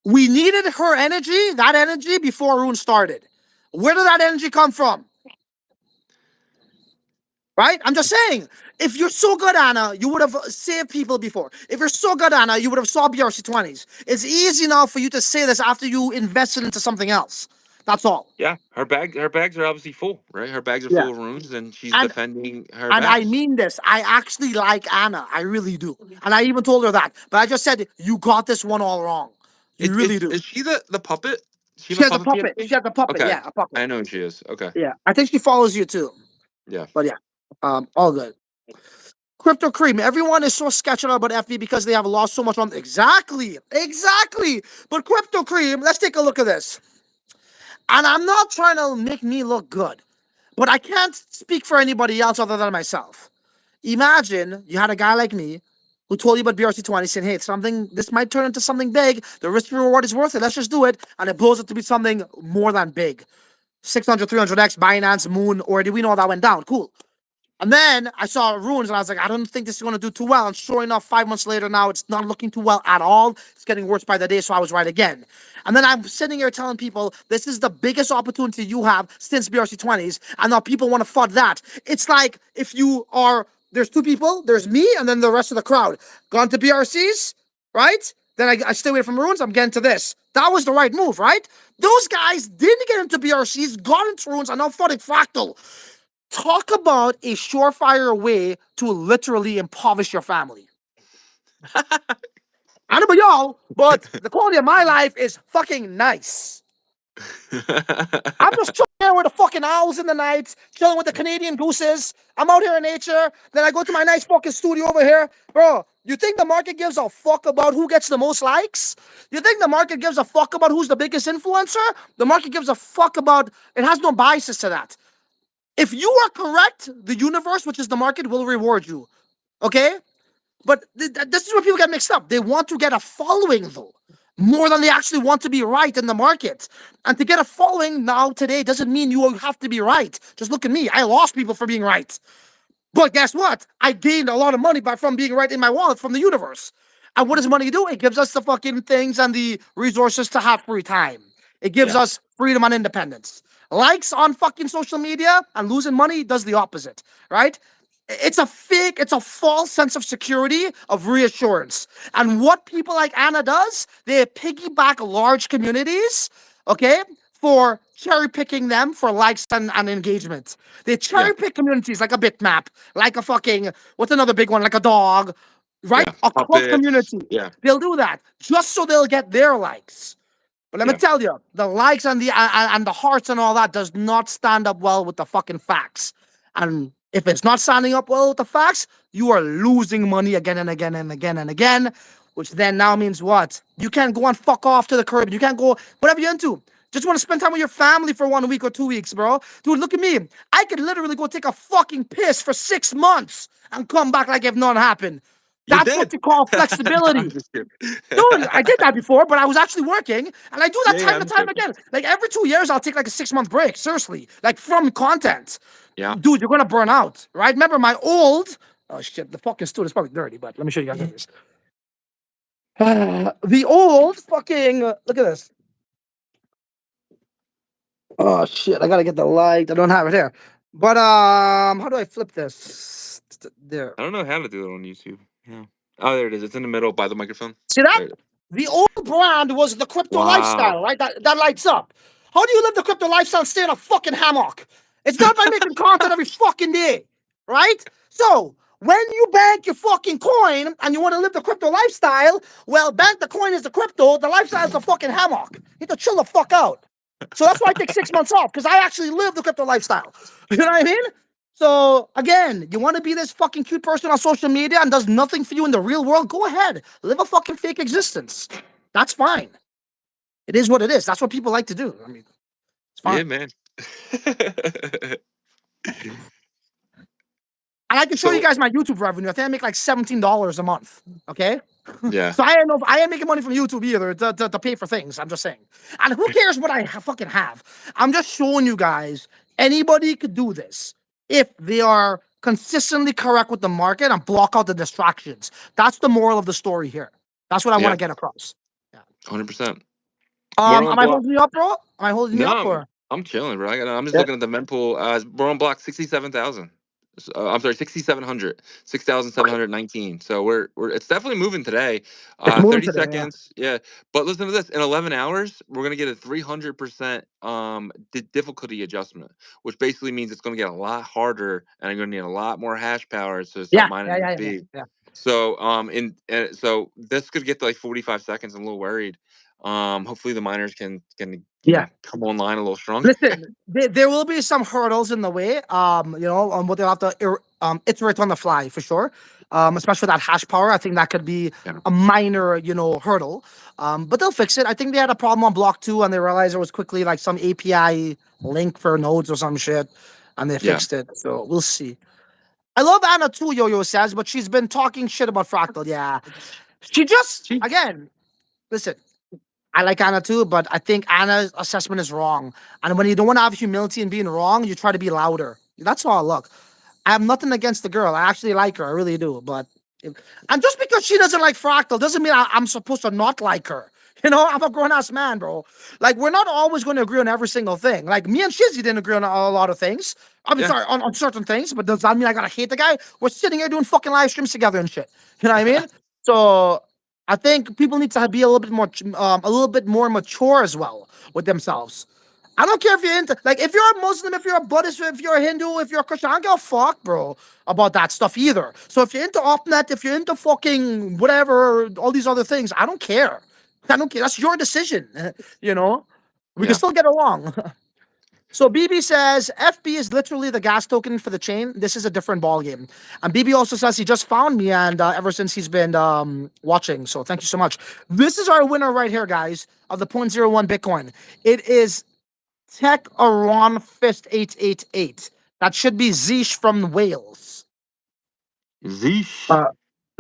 we needed her energy, that energy, before Rune started. Where did that energy come from? Right? I'm just saying, if you're so good, Anna, you would have saved people before. If you're so good, Anna, you would have saw BRC20s. It's easy now for you to say this after you invested into something else. That's all. yeah, her bags are obviously full, right? Her bags are Yeah. full of runes, and she's And defending her and I bags. mean this. I actually like Anna. I really do. And I even told her that. But I just said, you got this one all wrong. You Is really is, do. is she the puppet? She have She a has a puppet puppet. PFP? She has a puppet. Okay, Yeah, a puppet. I know who she is. Okay, Yeah. I think she follows you too. yeah, But yeah. All good. Crypto Cream. Everyone is so sketched out about FB because they have lost so much on. Exactly. But Crypto Cream, let's take a look at this. And I'm not trying to make me look good, but I can't speak for anybody else other than myself. Imagine you had a guy like me who told you about BRC20, saying, hey, this might turn into something big. The risk and reward is worth it. Let's just do it. And it blows it to be something more than big. 600, 300x, Binance, Moon, or did we know that went down? Cool. And then I saw Runes and I was like, I don't think this is going to do too well. And sure enough, 5 months later now, it's not looking too well at all. It's getting worse by the day. So I was right again. And then I'm sitting here telling people this is the biggest opportunity you have since BRC20s. And now people want to FUD that. It's like if you are, there's two people, there's me and then the rest of the crowd. Gone to BRCs, right? Then I stay away from Runes. I'm getting to this. That was the right move, right? Those guys didn't get into BRCs, got into Runes, and now FUDding Fractal. Talk about a surefire way to literally impoverish your family. I don't know about y'all, but the quality of my life is fucking nice. I'm just chilling here with the fucking owls in the night, chilling with the Canadian gooses. I'm out here in nature. Then I go to my nice fucking studio over here. Bro, You think the market gives a fuck about who gets the most likes? You think the market gives a fuck about who's the biggest influencer? The market gives a fuck about, it has no biases to that. If you are correct, the universe, which is the market, will reward you. Okay? But this is where people get mixed up. They want to get a following, though, more than they actually want to be right in the market. And to get a following now today doesn't mean you have to be right. Just look at me. I lost people for being right. But guess what? I gained a lot of money from being right in my wallet from the universe. And what does money do? It gives us the fucking things and the resources to have free time. It gives Yeah. us freedom and independence. Likes on fucking social media and losing money does the opposite, right? It's a fake, it's a false sense of security, of reassurance. And what people like Anna does, they piggyback large communities, okay, for cherry picking them for likes and engagement. They Yeah. cherry pick communities like a bitmap, like a fucking, what's another big one, like a dog, right? Yeah. A cult Puppets. community. Yeah. They'll do that just so they'll get their likes. But let me Yeah. tell you, the likes and the hearts and all that does not stand up well with the fucking facts. And if it's not standing up well with the facts, you are losing money again and again and again and again, which then now means what? You can't go and fuck off to the curb. You can't go whatever you're into. Just want to spend time with your family for 1 week or 2 weeks, bro. Dude, look at me. I could literally go take a fucking piss for 6 months and come back like if none happened. You That's what did. you call I'm flexibility. just kidding. Dude, I did that before, but I was actually working, and I do that Yeah, time to I'm time joking. again. Like every 2 years, I'll take like a 6 month break. Seriously, like from content. Yeah. Dude, you're gonna burn out, right? Remember my old. Oh shit, the fucking stool is probably dirty, but let me show you guys this. The old fucking. Look at this. Oh shit, I gotta get the light. I don't have it here. But how do I flip this? There. I don't know how to do it on YouTube. Yeah. Oh, there it is. It's in the middle by the microphone. See that? There it is. The old brand was the crypto Wow. lifestyle, right? That lights up. How do you live the crypto lifestyle and stay in a fucking hammock? It's not by making content every fucking day, right? So when you bank your fucking coin and you want to live the crypto lifestyle, well, bank the coin is the crypto, the lifestyle is the fucking hammock. You need to chill the fuck out. So that's why I take 6 months off, because I actually live the crypto lifestyle. You know what I mean? So again, you want to be this fucking cute person on social media and does nothing for you in the real world? Go ahead, live a fucking fake existence. That's fine. It is what it is. That's what people like to do. I mean, it's fine. Yeah, man. And I can show you So guys my YouTube revenue. I think I make like $17 a month. Okay. yeah. So I ain't making money from YouTube either to pay for things. I'm just saying. And who cares what I fucking have? I'm just showing you guys anybody could do this if they are consistently correct with the market and block out the distractions. That's the moral of the story here. That's what I want Yeah. to get across. Yeah. 100%. We're on Am I block. holding you up, bro? Am I holding you No, up or? I'm chilling, bro. I'm just Yeah. looking at the mempool. We're on block 67,000. I'm sorry, 6,700, 6,719. So we're it's definitely moving today. It's moving 30 today. Yeah. seconds. Yeah. But listen to this. In 11 hours, we're gonna get a 300% difficulty adjustment, which basically means it's gonna get a lot harder, and I'm gonna need a lot more hash power to start Yeah. mining Yeah. at Yeah. Yeah. speed. Yeah. So so this could get to like 45 seconds. I'm a little worried. Hopefully the miners can Yeah. come online a little stronger. Listen, there will be some hurdles in the way. On what they'll have to iterate on the fly for sure. Especially that hash power. I think that could be Yeah. a minor, hurdle. But they'll fix it. I think they had a problem on block 2 and they realized there was quickly like some API link for nodes or some shit, and they Yeah. fixed it. So we'll see. I love Anna too, Yo-Yo says, but she's been talking shit about Fractal. Yeah. She just Gee. again, listen. I like Anna too, but I think Anna's assessment is wrong. And when you don't want to have humility in being wrong, you try to be louder. That's all. Look, I have nothing against the girl. I actually like her. I really do. But and just because she doesn't like Fractal doesn't mean I'm supposed to not like her. I'm a grown ass man, bro. Like, we're not always going to agree on every single thing. Like, me and Shizzy didn't agree on a lot of things. I'm Yeah. sorry, on certain things, but does that mean I gotta hate the guy? We're sitting here doing fucking live streams together and shit. You know what I mean? So I think people need to be a little bit more mature as well with themselves. I don't care if you're into, like, if you're a Muslim, if you're a Buddhist, if you're a Hindu, if you're a Christian, I don't give a fuck, bro, about that stuff either. So if you're into OpNet, if you're into fucking whatever, all these other things, I don't care. I don't care. That's your decision. We can Yeah. still get along. So BB says FB is literally the gas token for the chain. This is a different ball game. And BB also says he just found me, and ever since he's been watching. So thank you so much. This is our winner right here, guys, of the point zero 0.01 Bitcoin. It is Tech Aron Fist 888. That should be Zeesh from Wales. Zeesh. Uh,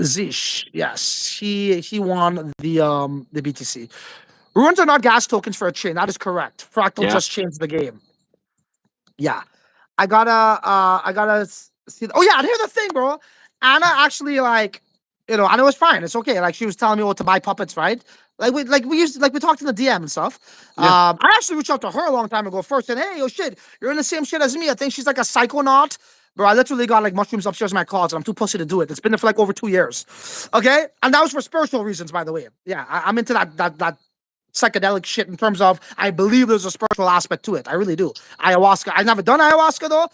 Zeesh, yes, he won the BTC. Ruins are not gas tokens for a chain. That is correct. Fractal Yeah. just changed the game. Yeah. See. Oh yeah, and here's the thing, bro. Anna actually like, Anna was fine. It's okay. Like she was telling me what to buy puppets, right? We talked in the DM and stuff. Yeah. I actually reached out to her a long time ago first, and hey, oh shit, you're in the same shit as me. I think she's like a psychonaut. Bro, I literally got like mushrooms upstairs in my closet. I'm too pussy to do it. It's been there for like over 2 years. Okay, and that was for spiritual reasons, by the way. Yeah, I'm into that psychedelic shit in terms of I believe there's a spiritual aspect to it. I really do. Ayahuasca. I've never done ayahuasca though.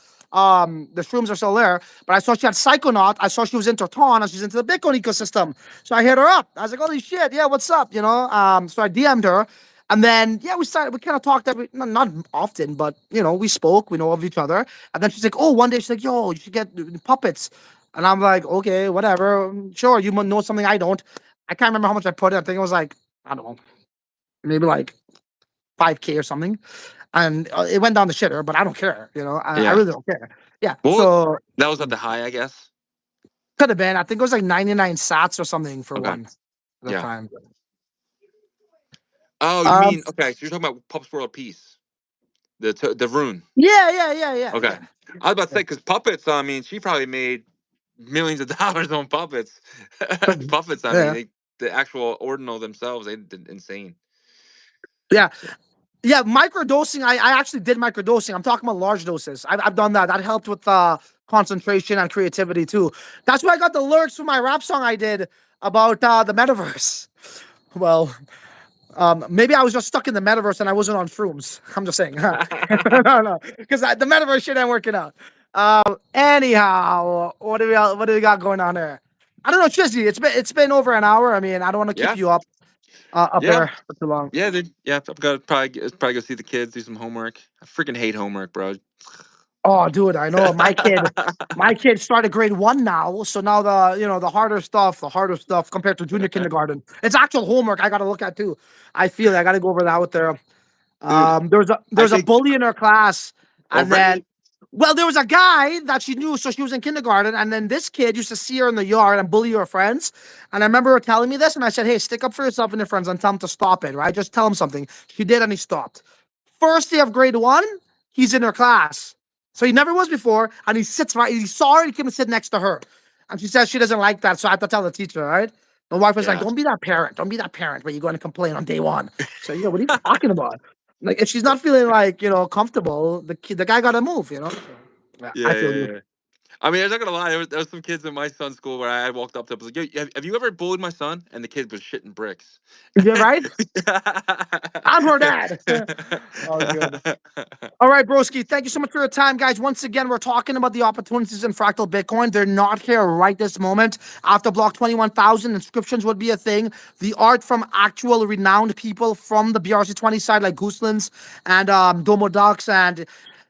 The shrooms are still there, but I saw she had Psychonaut. I saw she was into Ton and she's into the Bitcoin ecosystem. So I hit her up. I was like, holy shit, yeah, what's up? So I DM'd her. And then, yeah, we kind of talked not often, but, we spoke, we know of each other. And then she's like, oh, one day she's like, yo, you should get puppets. And I'm like, okay, whatever. Sure, you know something I don't. I can't remember how much I put in. I think it was like, I don't know, maybe like 5K or something. And it went down the shitter, but I don't care. I Yeah. really don't care. Yeah. Well, So that was at the high, I guess. could have been. I think it was like 99 sats or something for Okay. one at the Yeah. time. Oh, you Um. mean okay? So you're talking about Pups World Peace, the rune. Yeah. Okay. I was about to say because puppets. I mean, she probably made millions of dollars on puppets. Puppets. I mean, Yeah. the actual ordinal themselves, they did insane. Yeah. So, Yeah. Microdosing. I actually did microdosing. I'm talking about large doses. I've done that. That helped with concentration and creativity too. That's where I got the lyrics for my rap song I did about the metaverse. Well, maybe I was just stuck in the metaverse and I wasn't on shrooms. I'm just saying. No, because the metaverse shit ain't working out. Anyhow, what do we got going on there? I don't know, Chizzy. It's been over an hour. I mean, I don't want to keep yeah. you up Yeah. there for too long. Yeah. Yeah. I've got to probably go see the kids, do some homework. I freaking hate homework, bro. Oh, dude, I know my kid started grade 1 now, so now the harder stuff compared to junior kindergarten. It's actual homework I got to look at too. I feel I got to go over that with her. Dude, There's a I there's a think bully in her class, and then already. well, there was a guy that she knew, so she was in kindergarten, and then this kid used to see her in the yard and bully her friends. And I remember her telling me this, and I said, "Hey, stick up for yourself and your friends, and tell them to stop it, right? Just tell them something." She did, and he stopped. First day of grade 1, he's in her class, so he never was before, and he sits right. He saw her, he came and sit next to her, and she says she doesn't like that, so I have to tell the teacher, right? My wife was like, Yeah. "Don't be that parent. Don't be that parent where you go and complain on day 1." So what are you talking about? Like if she's not feeling like comfortable, the guy got to move. So, yeah, I Yeah. feel Yeah. you. Yeah. I mean, I'm not gonna lie. There was some kids in my son's school where I walked up to him, I was like, "Yo, have you ever bullied my son?" And the kid was shitting bricks. You're right. I'm her dad. Oh, good. All right, broski. Thank you so much for your time, guys. Once again, we're talking about the opportunities in Fractal Bitcoin. They're not here right this moment. After block 21,000, inscriptions would be a thing. The art from actual renowned people from the BRC20 side, like Gooselands and Domo Ducks, and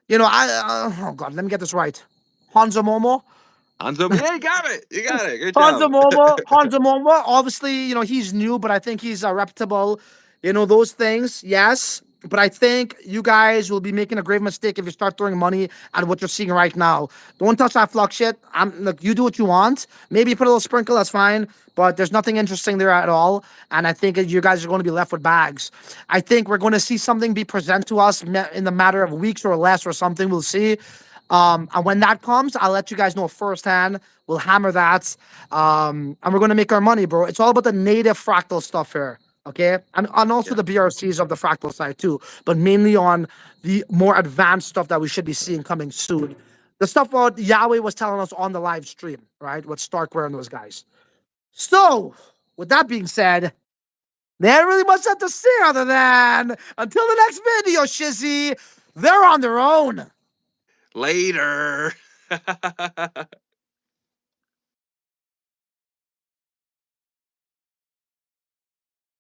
oh god, let me get this right. Hanzo Momo. Hanzo, yeah, you got it. You got it. Good Hanzo job. Momo, Hanzo Momo. Obviously, he's new, but I think he's reputable. Those things, yes. But I think you guys will be making a grave mistake if you start throwing money at what you're seeing right now. Don't touch that flux shit. Look, you do what you want. Maybe put a little sprinkle, that's fine. But there's nothing interesting there at all. And I think you guys are going to be left with bags. I think we're going to see something be presented to us in the matter of weeks or less or something. We'll see. And when that comes, I'll let you guys know firsthand. We'll hammer that. And we're going to make our money, bro. It's all about the native fractal stuff here. Okay. And also Yeah. the BRCs of the fractal side too, but mainly on the more advanced stuff that we should be seeing coming soon. The stuff what Yahweh was telling us on the live stream, right? With Starkware and those guys. So, with that being said, there ain't really much left to say other than until the next video, Shizzy, they're on their own. Later.